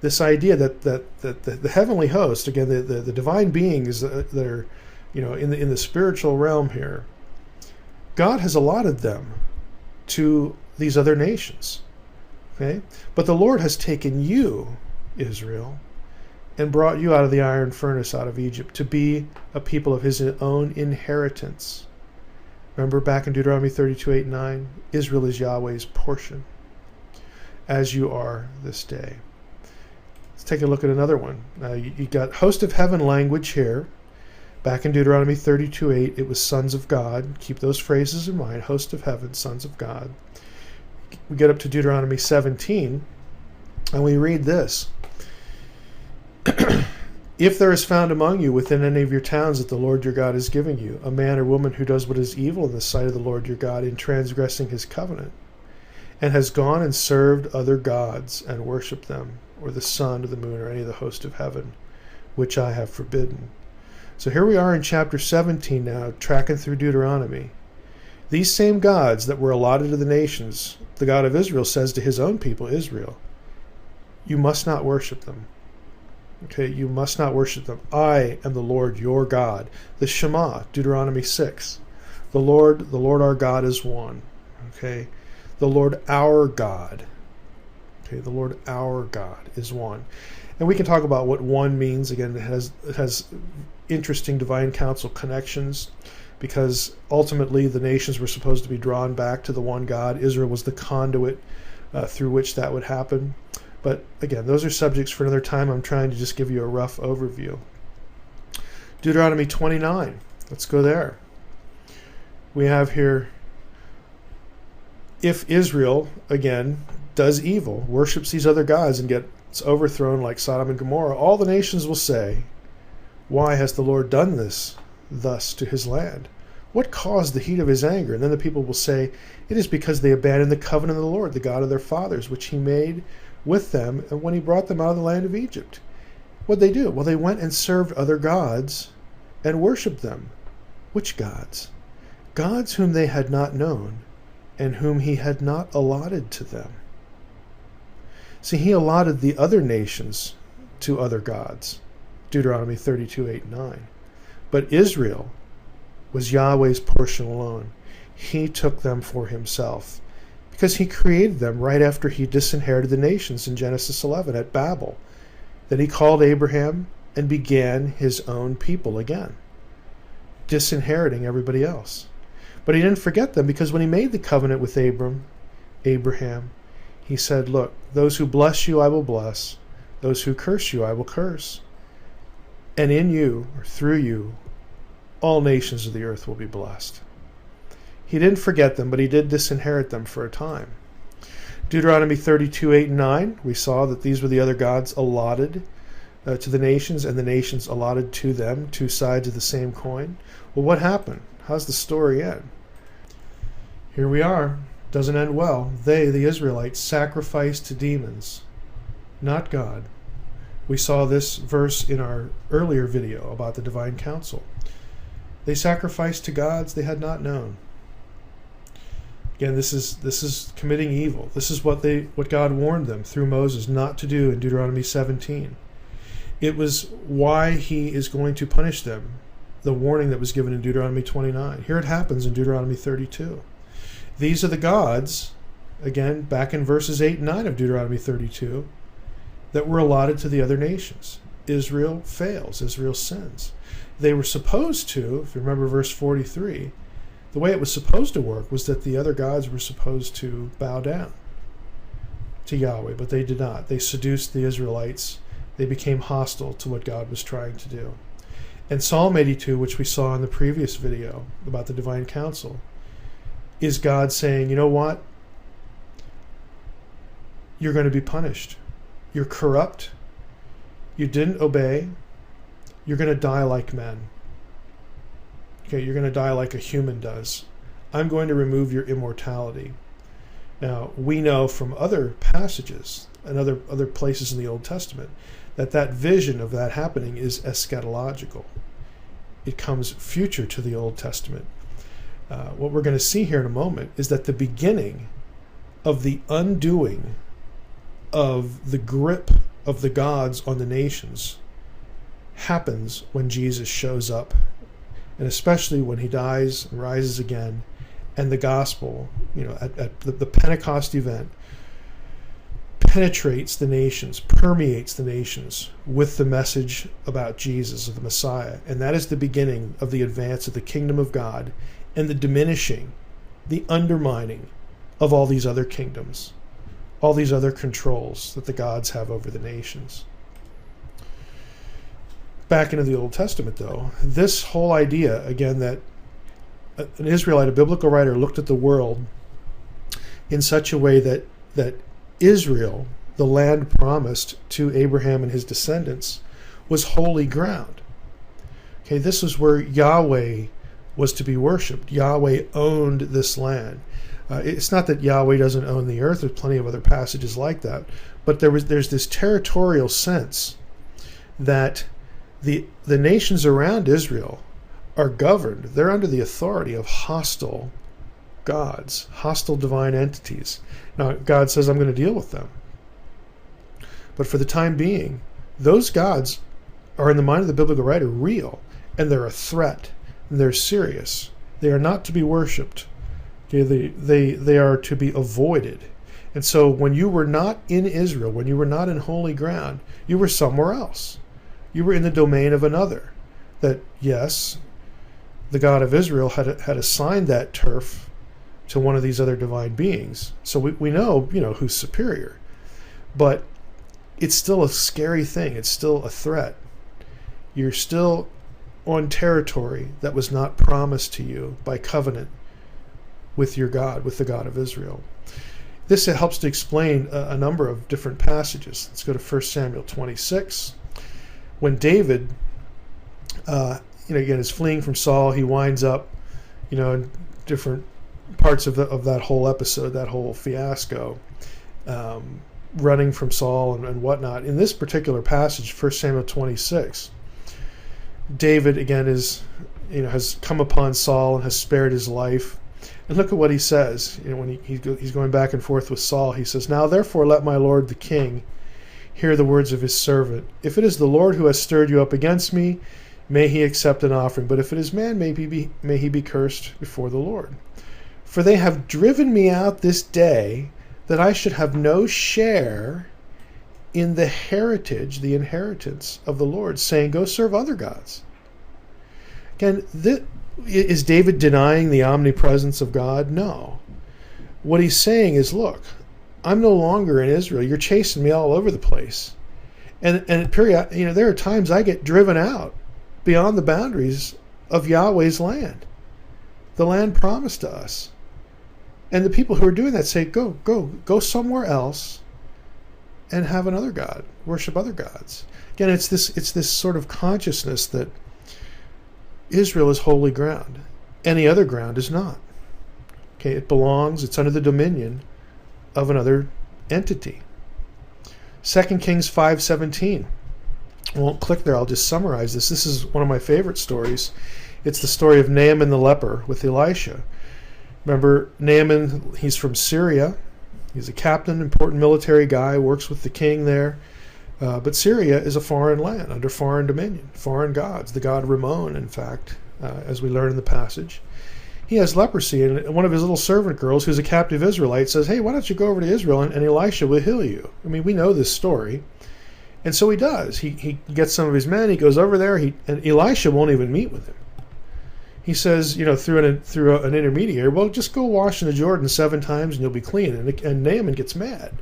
This idea that the heavenly host, again, the divine beings that are, in the spiritual realm here, God has allotted them to these other nations. Okay? But the Lord has taken you, Israel, and brought you out of the iron furnace, out of Egypt, to be a people of his own inheritance. Remember back in Deuteronomy 32, 8, 9, Israel is Yahweh's portion, as you are this day. Let's take a look at another one. Now you got host of heaven language here. Back in Deuteronomy 32, 8, it was sons of God. Keep those phrases in mind. Host of heaven, sons of God. We get up to Deuteronomy 17, and we read this. "If there is found among you within any of your towns that the Lord your God is giving you, a man or woman who does what is evil in the sight of the Lord your God in transgressing his covenant, and has gone and served other gods and worshipped them, or the sun or the moon or any of the host of heaven, which I have forbidden." So here we are in chapter 17 now, tracking through Deuteronomy. These same gods that were allotted to the nations, the God of Israel says to his own people, Israel, you must not worship them. Okay, you must not worship them. I am the Lord your God. The Shema, Deuteronomy 6. The Lord our God is one. Okay, the Lord our God. Okay, the Lord our God is one. And we can talk about what one means. Again, it has interesting divine council connections, because ultimately the nations were supposed to be drawn back to the one God. Israel was the conduit through which that would happen. But again, those are subjects for another time. I'm trying to just give you a rough overview. Deuteronomy 29. Let's go there. We have here, if Israel, again, does evil, worships these other gods, and gets overthrown like Sodom and Gomorrah, all the nations will say, "Why has the Lord done this thus to his land? What caused the heat of his anger?" And then the people will say, "It is because they abandoned the covenant of the Lord, the God of their fathers, which he made with them, and when he brought them out of the land of Egypt." What'd they do? Well, they went and served other gods and worshipped them. Which gods? Gods whom they had not known, and whom he had not allotted to them. See, he allotted the other nations to other gods. Deuteronomy 32, 8, 9. But Israel was Yahweh's portion alone. he took them for himself, because he created them right after he disinherited the nations in Genesis 11 at Babel. Then he called Abraham and began his own people again, disinheriting everybody else. But he didn't forget them, because when he made the covenant with Abraham, he said, look, those who bless you I will bless, those who curse you I will curse. And in you, or through you, all nations of the earth will be blessed. He didn't forget them, but he did disinherit them for a time. Deuteronomy 32:8-9, we saw that these were the other gods allotted to the nations, and the nations allotted to them, two sides of the same coin. Well, what happened? How's the story end? Here we are. Doesn't end well. They, the Israelites, sacrificed to demons, not God. We saw this verse in our earlier video about the divine council. They sacrificed to gods they had not known. Again, this is committing evil. This is what God warned them through Moses not to do in Deuteronomy 17. It was why he is going to punish them, the warning that was given in Deuteronomy 29. Here it happens in Deuteronomy 32. These are the gods, again, back in verses 8 and 9 of Deuteronomy 32, that were allotted to the other nations. Israel fails. Israel sins. They were supposed to, if you remember verse 43, the way it was supposed to work was that the other gods were supposed to bow down to Yahweh, but they did not. They seduced the Israelites. They became hostile to what God was trying to do. And Psalm 82, which we saw in the previous video about the divine council, is God saying, you know what? You're going to be punished. You're corrupt. You didn't obey. You're going to die like men. Okay, you're going to die like a human does. I'm going to remove your immortality. Now, we know from other passages and other places in the Old Testament that vision of that happening is eschatological. It comes future to the Old Testament. What we're going to see here in a moment is that the beginning of the undoing of the grip of the gods on the nations happens when Jesus shows up, and especially when he dies and rises again, and the gospel, at the Pentecost event, penetrates the nations, permeates the nations with the message about Jesus, of the Messiah. And that is the beginning of the advance of the kingdom of God and the diminishing, the undermining of all these other kingdoms, all these other controls that the gods have over the nations. Back into the Old Testament, though, this whole idea, again, that an Israelite, a biblical writer, looked at the world in such a way that Israel, the land promised to Abraham and his descendants, was holy ground. Okay, this was where Yahweh was to be worshipped. Yahweh owned this land. It's not that Yahweh doesn't own the earth. There's plenty of other passages like that. But there's this territorial sense that the nations around Israel are governed. They're under the authority of hostile gods, hostile divine entities. Now, God says, I'm going to deal with them. But for the time being, those gods are, in the mind of the biblical writer, real, and they're a threat, and they're serious. They are not to be worshipped. Okay, they are to be avoided. And so when you were not in Israel, when you were not in holy ground, you were somewhere else. You were in the domain of another. That, yes, the God of Israel had assigned that turf to one of these other divine beings. So we know, who's superior. But it's still a scary thing. It's still a threat. You're still on territory that was not promised to you by covenant with your God, with the God of Israel. This helps to explain a number of different passages. Let's go to 1 Samuel 26. When David, again, is fleeing from Saul, he winds up, in different parts of that whole episode, that whole fiasco, running from Saul and whatnot. In this particular passage, 1 Samuel 26, David, again, has come upon Saul and has spared his life. And look at what he says. When he's going back and forth with Saul, he says, "Now therefore let my lord the king hear the words of his servant. If it is the Lord who has stirred you up against me, may he accept an offering. But if it is man, may he be cursed before the Lord." For they have driven me out this day, that I should have no share in the heritage, the inheritance of the Lord, saying, go serve other gods. Again, is David denying the omnipresence of God? No. What he's saying is, look, I'm no longer in Israel. You're chasing me all over the place. And there are times I get driven out beyond the boundaries of Yahweh's land, the land promised to us. And the people who are doing that say, go somewhere else and have another god, worship other gods. Again, it's this sort of consciousness that Israel is holy ground. Any other ground is not. Okay, it's under the dominion of another entity. 2 Kings 5:17. I won't click there, I'll just summarize this. This is one of my favorite stories. It's the story of Naaman the leper with Elisha. Remember, Naaman, he's from Syria. He's a captain, important military guy, works with the king there. But Syria is a foreign land, under foreign dominion, foreign gods. The god Ramon, in fact, as we learn in the passage. He has leprosy, and one of his little servant girls, who's a captive Israelite, says, hey, why don't you go over to Israel, and Elisha will heal you. I mean, we know this story. And so he does. He gets some of his men, he goes over there, and Elisha won't even meet with him. He says, through an intermediary, well, just go wash in the Jordan 7 times and you'll be clean. And Naaman gets mad,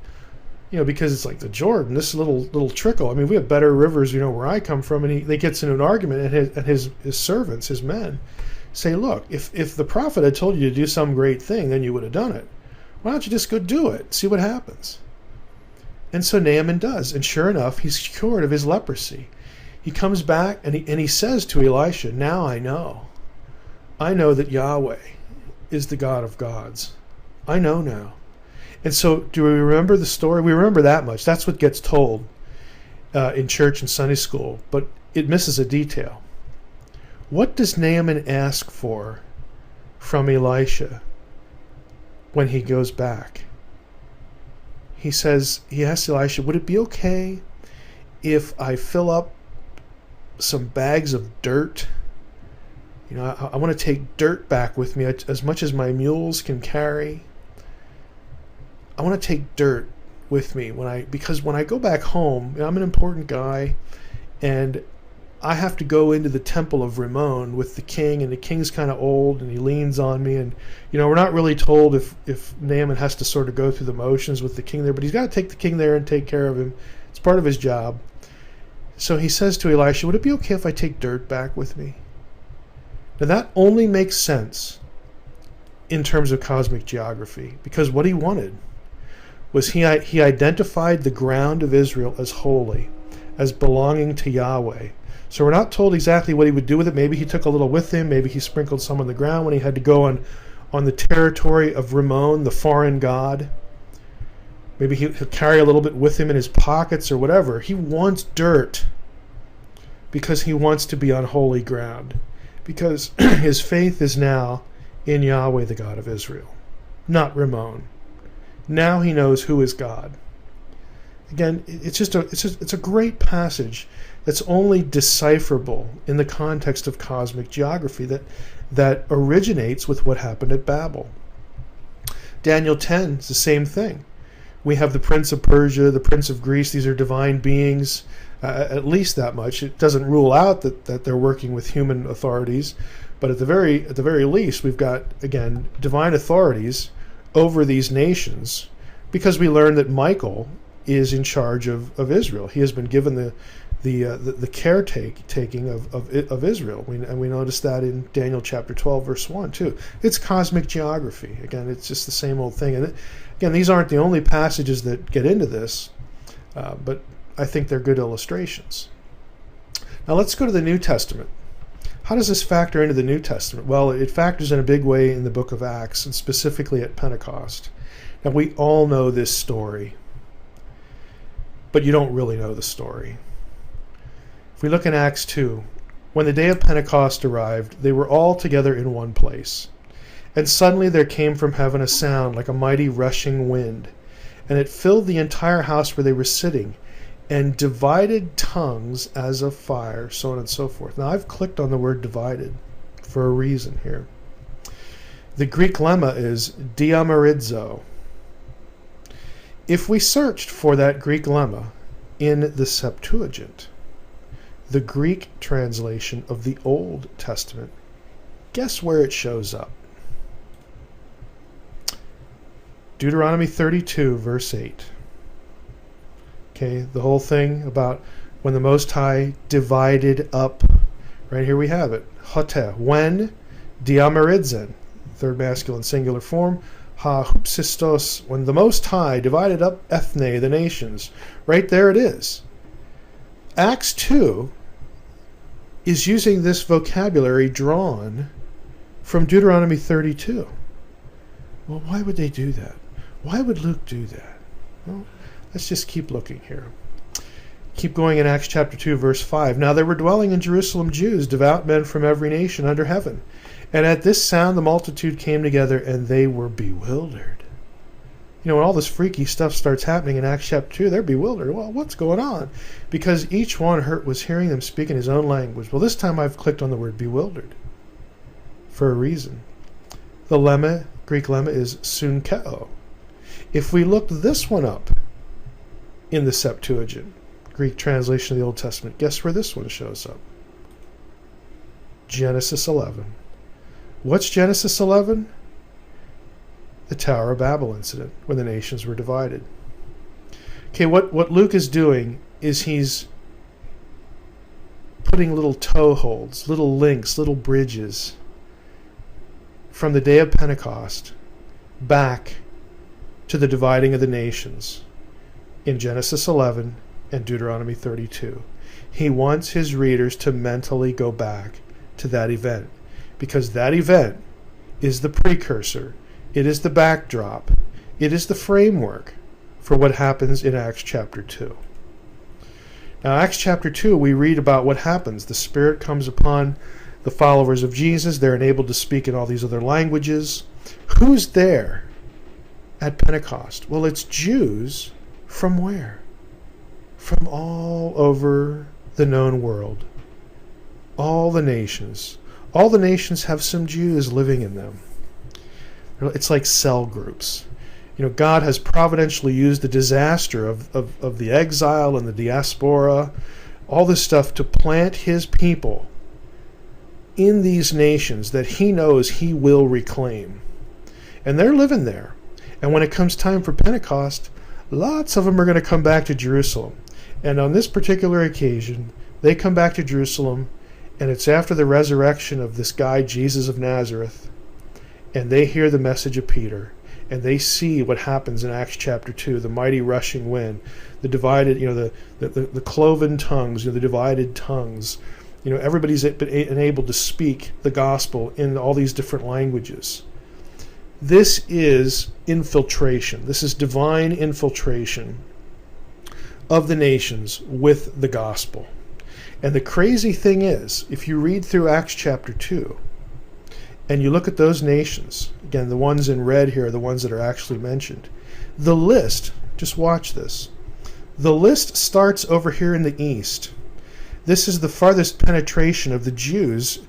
because it's like the Jordan, this little trickle. I mean, we have better rivers, where I come from. And he gets into an argument, and his servants, his men, say, look, if the prophet had told you to do some great thing, then you would have done it. Why don't you just go do it, see what happens? And so Naaman does, and sure enough, he's cured of his leprosy. He comes back, and he says to Elisha, now I know that Yahweh is the God of gods. I know now. And so do we remember the story? We remember that much. That's what gets told in church and Sunday school, but it misses a detail. What does Naaman ask for from Elisha when he goes back? He asks Elisha, would it be okay if I fill up some bags of dirt? I want to take dirt back with me as much as my mules can carry. I want to take dirt with me because when I go back home, I'm an important guy, and I have to go into the temple of Ramon with the king, and the king's kind of old, and he leans on me, and we're not really told if Naaman has to sort of go through the motions with the king there, but he's got to take the king there and take care of him. It's part of his job. So he says to Elisha, would it be okay if I take dirt back with me? Now that only makes sense in terms of cosmic geography, because what he wanted was he identified the ground of Israel as holy, as belonging to Yahweh. So we're not told exactly what he would do with it. Maybe he took a little with him. Maybe he sprinkled some on the ground when he had to go on the territory of Ramon, the foreign god. Maybe he'll carry a little bit with him in his pockets or whatever. He wants dirt because he wants to be on holy ground, because his faith is now in Yahweh, the God of Israel, not Ramon. Now he knows who is God. Again, it's a great passage that's only decipherable in the context of cosmic geography that originates with what happened at Babel. Daniel 10 is the same thing. We have the prince of Persia, the prince of Greece. These are divine beings, at least that much. It doesn't rule out that they're working with human authorities, but at the very least, we've got, again, divine authorities over these nations, because we learn that Michael is in charge of Israel. He has been given the caretaking of Israel. And we notice that in Daniel chapter 12, verse 1 too. It's cosmic geography. Again, it's just the same old thing. And again, these aren't the only passages that get into this, but I think they're good illustrations. Now let's go to the New Testament. How does this factor into the New Testament? Well, it factors in a big way in the book of Acts, and specifically at Pentecost. Now, we all know this story, but you don't really know the story. If we look in Acts 2, when the day of Pentecost arrived, they were all together in one place. And suddenly there came from heaven a sound like a mighty rushing wind, and it filled the entire house where they were sitting, and divided tongues as of fire, so on and so forth. Now, I've clicked on the word divided for a reason here. The Greek lemma is diamorizo. If we searched for that Greek lemma in the Septuagint, the Greek translation of the Old Testament, guess where it shows up? Deuteronomy 32, verse 8. Okay, the whole thing about when the Most High divided up. Right here we have it. Hote, when diamorizen, third masculine singular form, ha hupsistos, when the Most High divided up ethne, the nations. Right there it is. Acts 2 is using this vocabulary drawn from Deuteronomy 32. Well, why would they do that? Why would Luke do that? Well, let's just keep looking here. Keep going in Acts chapter 2, verse 5. Now there were dwelling in Jerusalem Jews, devout men from every nation under heaven. And at this sound the multitude came together, and they were bewildered. You know, when all this freaky stuff starts happening in Acts chapter 2, they're bewildered. Well, what's going on? Because each one was hearing them speak in his own language. Well, this time I've clicked on the word bewildered for a reason. The lemma, Greek lemma, is sunkeo. If we looked this one up in the Septuagint, Greek translation of the Old Testament, guess where this one shows up? Genesis 11. What's Genesis 11? The Tower of Babel incident, when the nations were divided. Okay, what Luke is doing is he's putting little toeholds, little links, little bridges from the day of Pentecost back to the dividing of the nations in Genesis 11 and Deuteronomy 32. He wants his readers to mentally go back to that event, because that event is the precursor, it is the backdrop, it is the framework for what happens in Acts chapter 2. Now, Acts chapter 2, we read about what happens. The Spirit comes upon the followers of Jesus. They're enabled to speak in all these other languages. Who's there at Pentecost? Well, it's Jews from where? From all over the known world. All the nations. All the nations have some Jews living in them. It's like cell groups. You know, God has providentially used the disaster of the exile and the diaspora, all this stuff, to plant his people in these nations that he knows he will reclaim. And they're living there. And when it comes time for Pentecost, lots of them are going to come back to Jerusalem. And on this particular occasion, they come back to Jerusalem, and it's after the resurrection of this guy, Jesus of Nazareth, and they hear the message of Peter, and they see what happens in Acts chapter 2, the mighty rushing wind, the divided, the cloven tongues, the divided tongues. Everybody's been enabled to speak the gospel in all these different languages. This is infiltration. This is divine infiltration of the nations with the gospel. And the crazy thing is, if you read through Acts chapter 2, and you look at those nations, again, the ones in red here are the ones that are actually mentioned. The list, just watch this. The list starts over here in the east. This is the farthest penetration of the Jews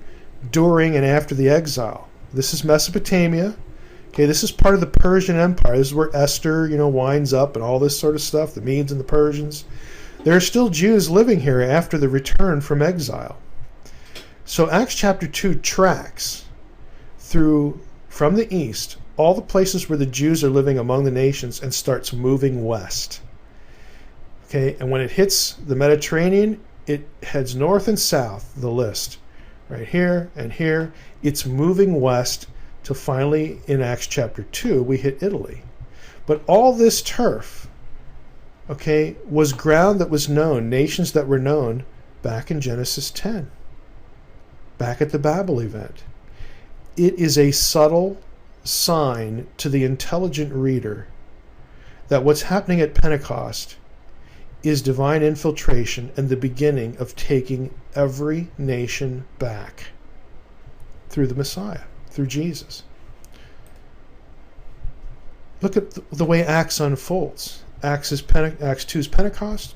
during and after the exile. This is Mesopotamia. Okay, this is part of the Persian Empire. This is where Esther, winds up and all this sort of stuff, the Medes and the Persians. There are still Jews living here after the return from exile. So Acts chapter 2 tracks through, from the east, all the places where the Jews are living among the nations, and starts moving west. Okay, and when it hits the Mediterranean, it heads north and south, the list. Right here and here, it's moving west till finally, in Acts chapter 2, we hit Italy. But all this turf, okay, was ground that was known, nations that were known back in Genesis 10, back at the Babel event. It is a subtle sign to the intelligent reader that what's happening at Pentecost is divine infiltration and the beginning of taking every nation back through the Messiah, through Jesus. Look at the way Acts unfolds. Acts 2 is Pentecost.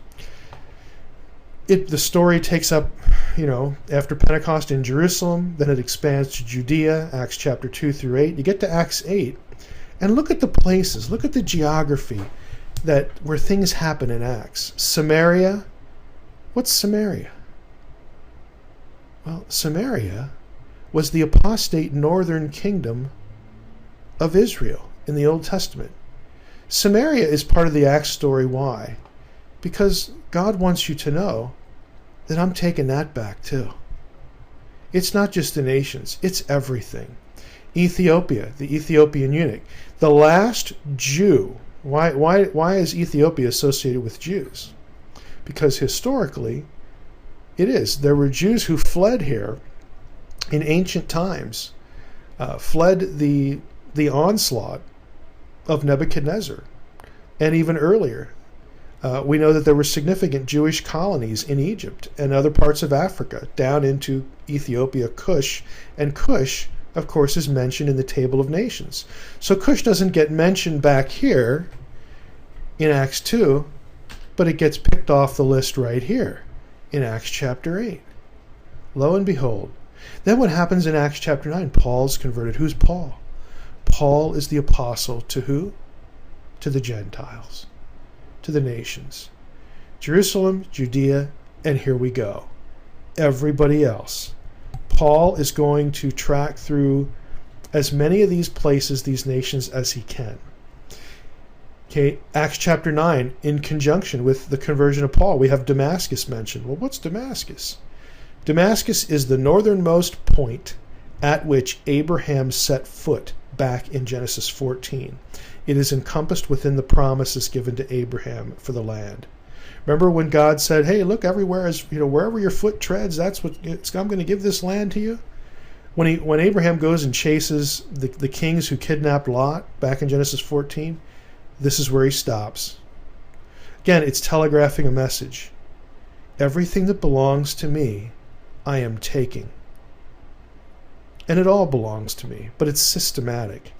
The story takes up, after Pentecost in Jerusalem, then it expands to Judea, Acts chapter 2 through 8. You get to Acts 8, and look at the places, look at the geography where things happen in Acts. Samaria. What's Samaria? Well, Samaria was the apostate northern kingdom of Israel in the Old Testament. Samaria is part of the Acts story. Why? Because God wants you to know that I'm taking that back too. It's not just the nations, it's everything. Ethiopia, the Ethiopian eunuch, the last Jew. Why is Ethiopia associated with Jews? Because historically, it is. There were Jews who fled here in ancient times, fled the onslaught of Nebuchadnezzar, and even earlier. We know that there were significant Jewish colonies in Egypt and other parts of Africa, down into Ethiopia, Cush. And Cush, of course, is mentioned in the Table of Nations. So Cush doesn't get mentioned back here in Acts 2, but it gets picked off the list right here in Acts chapter 8. Lo and behold. Then what happens in Acts chapter 9? Paul's converted. Who's Paul? Paul is the apostle to who? To the Gentiles, to the nations. Jerusalem, Judea, and here we go. Everybody else. Paul is going to track through as many of these places, these nations, as he can. Okay, Acts chapter 9, in conjunction with the conversion of Paul, we have Damascus mentioned. Well, what's Damascus? Damascus is the northernmost point at which Abraham set foot back in Genesis 14. It is encompassed within the promises given to Abraham for the land. Remember when God said, hey, look, everywhere is, wherever your foot treads, that's what I'm going to give this land to you? When Abraham goes and chases the kings who kidnapped Lot back in Genesis 14, this is where he stops. Again, it's telegraphing a message. Everything that belongs to me, I am taking. And it all belongs to me, but it's systematic.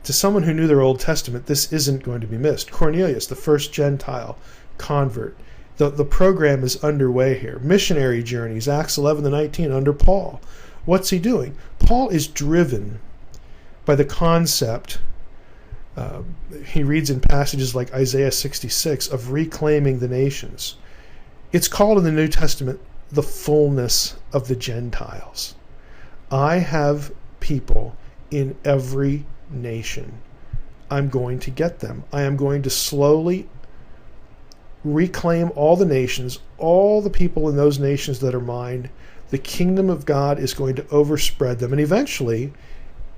To someone who knew their Old Testament, this isn't going to be missed. Cornelius, the first Gentile convert. The program is underway here. Missionary journeys, Acts 11 to 19, under Paul. What's he doing? Paul is driven by the concept, he reads in passages like Isaiah 66, of reclaiming the nations. It's called in the New Testament the fullness of the Gentiles. I have people in every nation. I'm going to get them. I am going to slowly reclaim all the nations, all the people in those nations that are mine. The kingdom of God is going to overspread them. And eventually,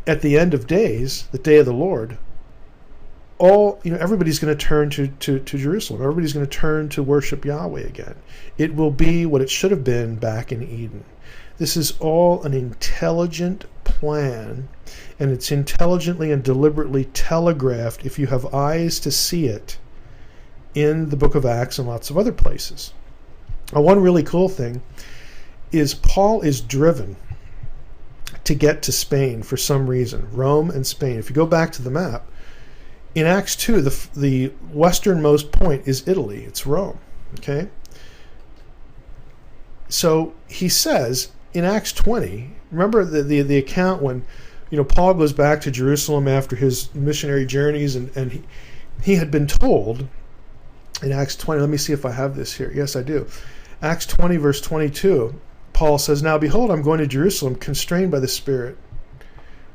at the end of days, the day of the Lord, everybody's going to turn to Jerusalem. Everybody's going to turn to worship Yahweh again. It will be what it should have been back in Eden. This is all an intelligent plan, and it's intelligently and deliberately telegraphed, if you have eyes to see it, in the book of Acts and lots of other places. One really cool thing is Paul is driven to get to Spain for some reason. Rome and Spain. If you go back to the map, in Acts 2, the westernmost point is Italy. It's Rome. Okay? So he says in Acts 20, remember the account when Paul goes back to Jerusalem after his missionary journeys, and he had been told in Acts 20, let me see if I have this here. Yes, I do. Acts 20, verse 22, Paul says, now behold, I'm going to Jerusalem, constrained by the Spirit.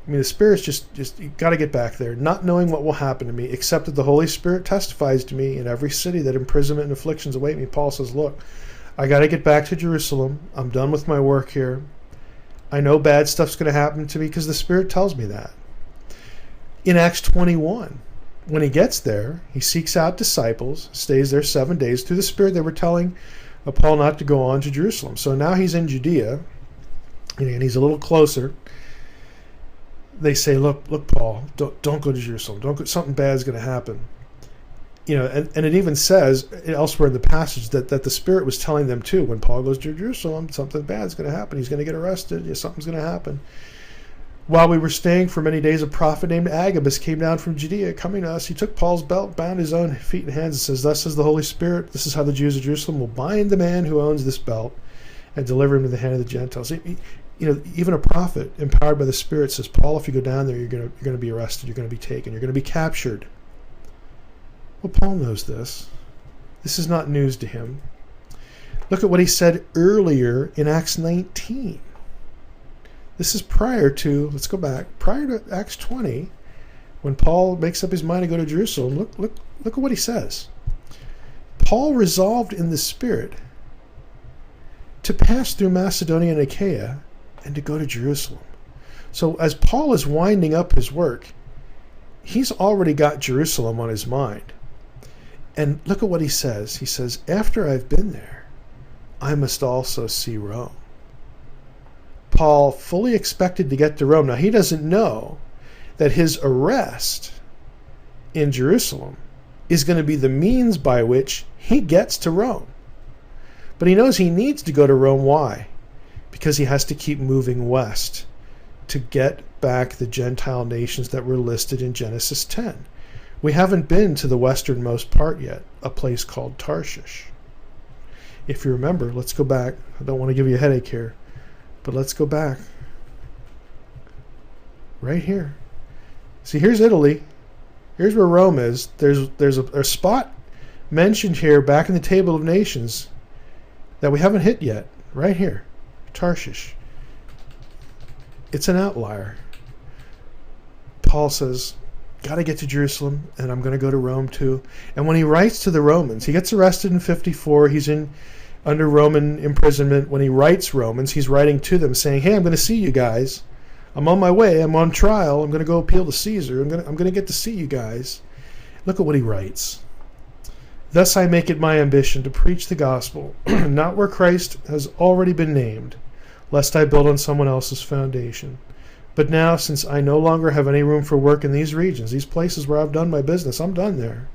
The Spirit's just you got to get back there, not knowing what will happen to me, except that the Holy Spirit testifies to me in every city that imprisonment and afflictions await me. Paul says, look, I got to get back to Jerusalem. I'm done with my work here. I know bad stuff's going to happen to me because the Spirit tells me that. In Acts 21, when he gets there, he seeks out disciples, stays there 7 days. Through the Spirit, they were telling Paul not to go on to Jerusalem. So now he's in Judea, and he's a little closer. They say, look, Paul, don't go to Jerusalem. Don't go, something bad's going to happen. And it even says elsewhere in the passage that the Spirit was telling them too, when Paul goes to Jerusalem, something bad's going to happen. He's going to get arrested. Something's going to happen. While we were staying for many days, a prophet named Agabus came down from Judea, coming to us. He took Paul's belt, bound his own feet and hands, and says, thus says the Holy Spirit, this is how the Jews of Jerusalem will bind the man who owns this belt, and deliver him to the hand of the Gentiles. Even a prophet empowered by the Spirit says, Paul, if you go down there, you're going to be arrested, you're going to be taken, you're going to be captured. Well, Paul knows this. This is not news to him. Look at what he said earlier in Acts 19. This is prior to Acts 20, when Paul makes up his mind to go to Jerusalem. Look at what he says. Paul resolved in the Spirit to pass through Macedonia and Achaia and to go to Jerusalem. So as Paul is winding up his work, he's already got Jerusalem on his mind. And look at what he says. He says, after I've been there, I must also see Rome. Paul fully expected to get to Rome. Now, he doesn't know that his arrest in Jerusalem is going to be the means by which he gets to Rome. But he knows he needs to go to Rome. Why? Because he has to keep moving west to get back the Gentile nations that were listed in Genesis 10. We haven't been to the westernmost part yet, a place called Tarshish. If you remember, let's go back. I don't want to give you a headache here, but let's go back. Right here. See, here's Italy. Here's where Rome is. There's a spot mentioned here back in the Table of Nations that we haven't hit yet. Right here. Tarshish. It's an outlier. Paul says, got to get to Jerusalem, and I'm going to go to Rome too. And when he writes to the Romans, he gets arrested in 54. He's under Roman imprisonment. When he writes Romans, he's writing to them saying, hey, I'm going to see you guys. I'm on my way. I'm on trial. I'm going to go appeal to Caesar. I'm going to get to see you guys. Look at what he writes. Thus I make it my ambition to preach the gospel, not where Christ has already been named, lest I build on someone else's foundation. But now, since I no longer have any room for work in these regions, these places where I've done my business, I'm done there.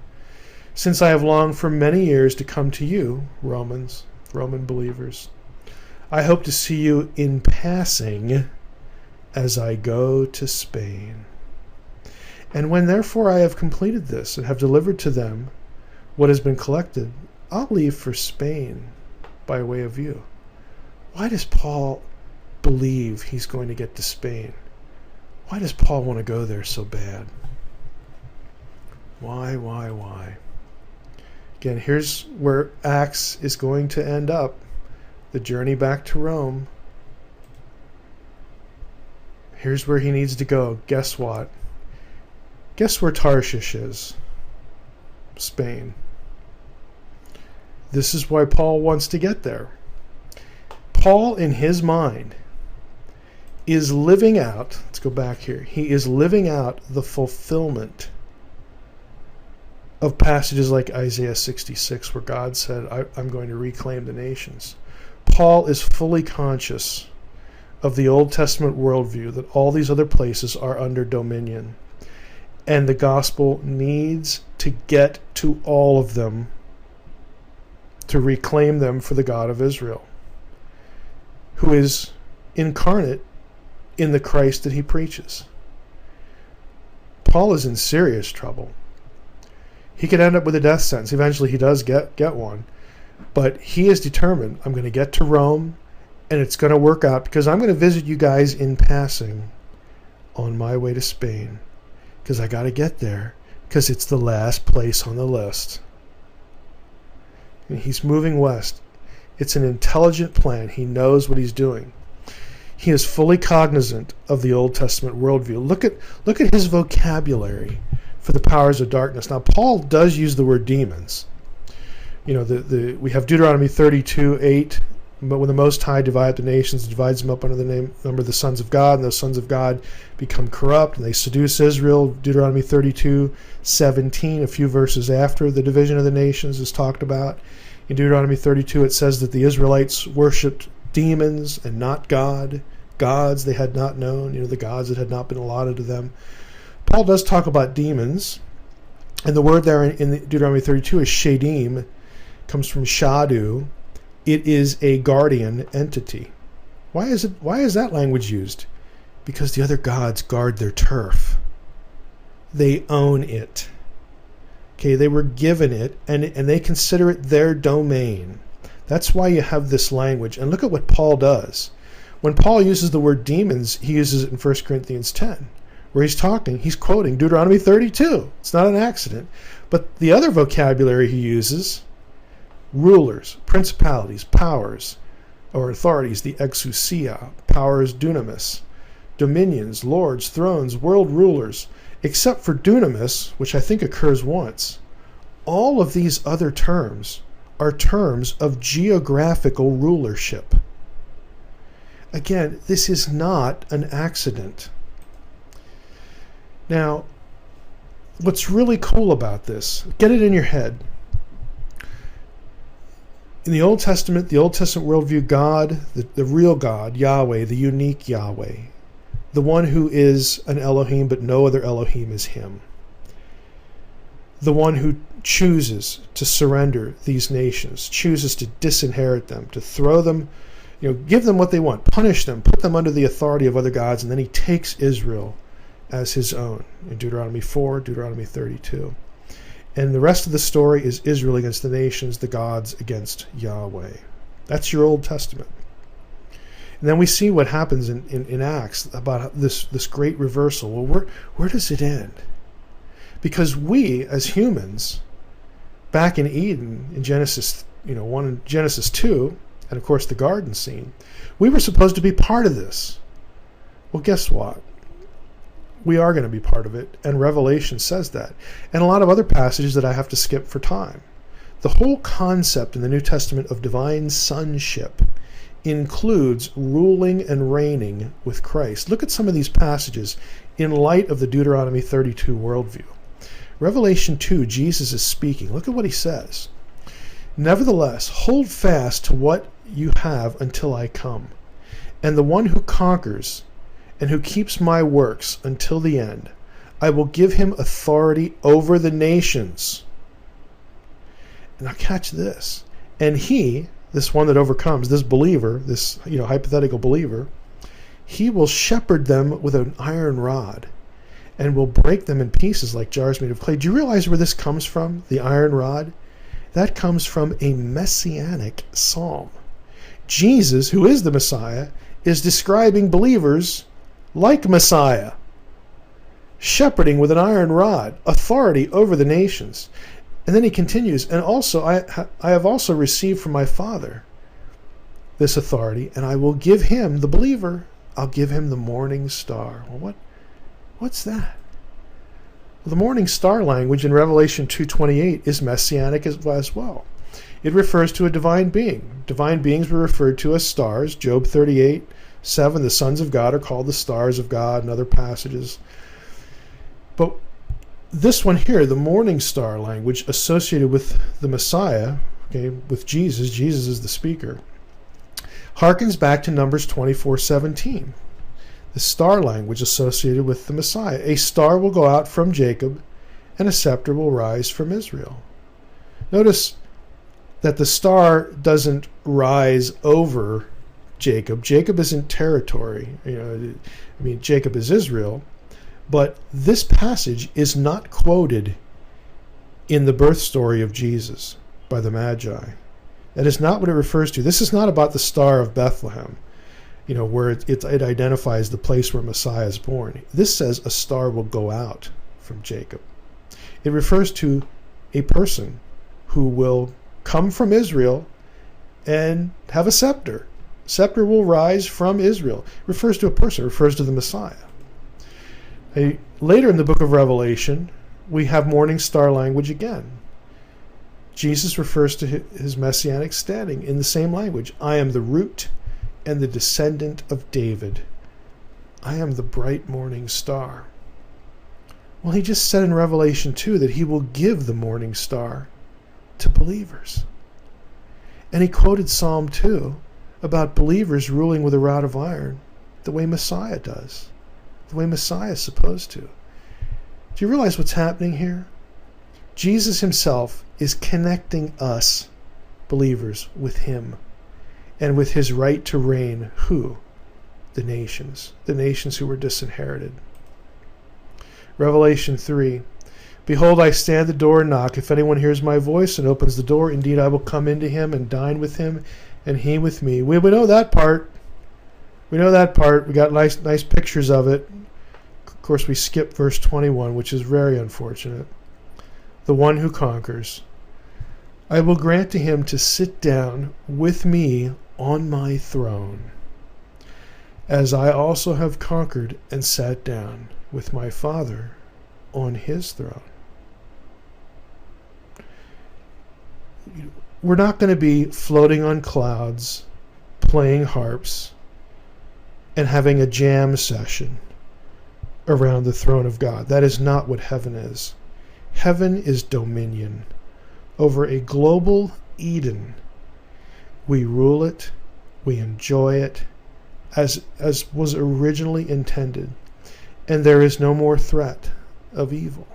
Since I have longed for many years to come to you, Roman believers, I hope to see you in passing as I go to Spain. And when therefore I have completed this and have delivered to them what has been collected, I'll leave for Spain by way of you. Why does Paul believe he's going to get to Spain? Why does Paul want to go there so bad? Why? Again, here's where Acts is going to end up. The journey back to Rome. Here's where he needs to go. Guess what? Guess where Tarshish is? Spain. This is why Paul wants to get there. Paul, in his mind, is living out, let's go back here, he is living out the fulfillment of passages like Isaiah 66, where God said, I'm going to reclaim the nations. Paul is fully conscious of the Old Testament worldview, that all these other places are under dominion. And the gospel needs to get to all of them to reclaim them for the God of Israel, who is incarnate in the Christ that he preaches. Paul is in serious trouble. He could end up with a death sentence. Eventually he does get one. But he is determined, I'm going to get to Rome, and it's going to work out, because I'm going to visit you guys in passing on my way to Spain, because I got to get there, because it's the last place on the list. And he's moving west. It's an intelligent plan. He knows what he's doing. He is fully cognizant of the Old Testament worldview. Look at his vocabulary for the powers of darkness. Now, Paul does use the word demons. We have Deuteronomy 32:8. But when the Most High divided the nations, divides them up under the number of the sons of God, and those sons of God become corrupt, and they seduce Israel. Deuteronomy 32:17, a few verses after the division of the nations is talked about. In Deuteronomy 32, it says that the Israelites worshipped demons and not God, gods they had not known, the gods that had not been allotted to them. Paul does talk about demons, and the word there in Deuteronomy 32 is shadim, comes from shadu. It is a guardian entity. Why is that language used? Because the other gods guard their turf. They own it. Okay, they were given it, and they consider it their domain. That's why you have this language. And look at what Paul does. When Paul uses the word demons, he uses it in 1 Corinthians 10, where he's quoting Deuteronomy 32. It's not an accident. But the other vocabulary he uses, rulers, principalities, powers, or authorities, the exousia, powers, dunamis, dominions, lords, thrones, world rulers, except for dunamis, which I think occurs once. All of these other terms are terms of geographical rulership. Again, this is not an accident. Now, what's really cool about this, get it in your head. In the Old Testament worldview, God, the real God, Yahweh, the unique Yahweh, the one who is an Elohim, but no other Elohim is him. The one who chooses to surrender these nations, chooses to disinherit them, to throw them, give them what they want, punish them, put them under the authority of other gods, and then he takes Israel as his own in Deuteronomy 4, Deuteronomy 32. And the rest of the story is Israel against the nations, the gods against Yahweh. That's your Old Testament. And then we see what happens in Acts about this great reversal. Well, where does it end? Because we, as humans, back in Eden, in Genesis 1 and Genesis 2, and of course the garden scene, we were supposed to be part of this. Well, guess what? We are going to be part of it, and Revelation says that. And a lot of other passages that I have to skip for time. The whole concept in the New Testament of divine sonship includes ruling and reigning with Christ. Look at some of these passages in light of the Deuteronomy 32 worldview. Revelation 2, Jesus is speaking. Look at what he says. Nevertheless, hold fast to what you have until I come. And the one who conquers and who keeps my works until the end, I will give him authority over the nations. Now catch this. And he, this one that overcomes, this believer, this hypothetical believer, he will shepherd them with an iron rod and will break them in pieces like jars made of clay. Do you realize where this comes from, the iron rod? That comes from a messianic psalm. Jesus, who is the Messiah, is describing believers like Messiah, shepherding with an iron rod, authority over the nations. And then he continues, and also I have also received from my Father this authority, and I will give him, the believer, I'll give him the morning star. Well, what's that? Well, the morning star language in Revelation 2:28 is messianic as well. It refers to a divine being. Divine beings were referred to as stars. Job 38:7, the sons of God are called the stars of God, and other passages. But this one here, the morning star language associated with the Messiah, with Jesus is the speaker, harkens back to Numbers 24:17. The star language associated with the Messiah. A star will go out from Jacob, and a scepter will rise from Israel. Notice that the star doesn't rise over Jacob. Jacob isn't territory. Jacob is Israel. But this passage is not quoted in the birth story of Jesus by the Magi. That is not what it refers to. This is not about the Star of Bethlehem, where it identifies the place where Messiah is born. This says a star will go out from Jacob. It refers to a person who will come from Israel and have a scepter. Scepter will rise from Israel. It refers to a person, it refers to the Messiah. Later in the book of Revelation, we have morning star language again. Jesus refers to his messianic standing in the same language. I am the root and the descendant of David. I am the bright morning star. Well, he just said in Revelation 2 that he will give the morning star to believers. And he quoted Psalm 2 about believers ruling with a rod of iron the way Messiah does, the way Messiah is supposed to. Do you realize what's happening here? Jesus himself is connecting us, believers, with him and with his right to reign. Who? The nations who were disinherited. Revelation 3. Behold, I stand at the door and knock. If anyone hears my voice and opens the door, indeed I will come into him and dine with him, and he with me. We know that part. We know that part. We got nice pictures of it. Of course, we skip verse 21, which is very unfortunate. The one who conquers. I will grant to him to sit down with me on my throne, as I also have conquered and sat down with my Father on his throne. We're not going to be floating on clouds, playing harps, and having a jam session around the throne of God. That is not what heaven is. Heaven is dominion over a global Eden. We rule it, we enjoy it as was originally intended, and there is no more threat of evil.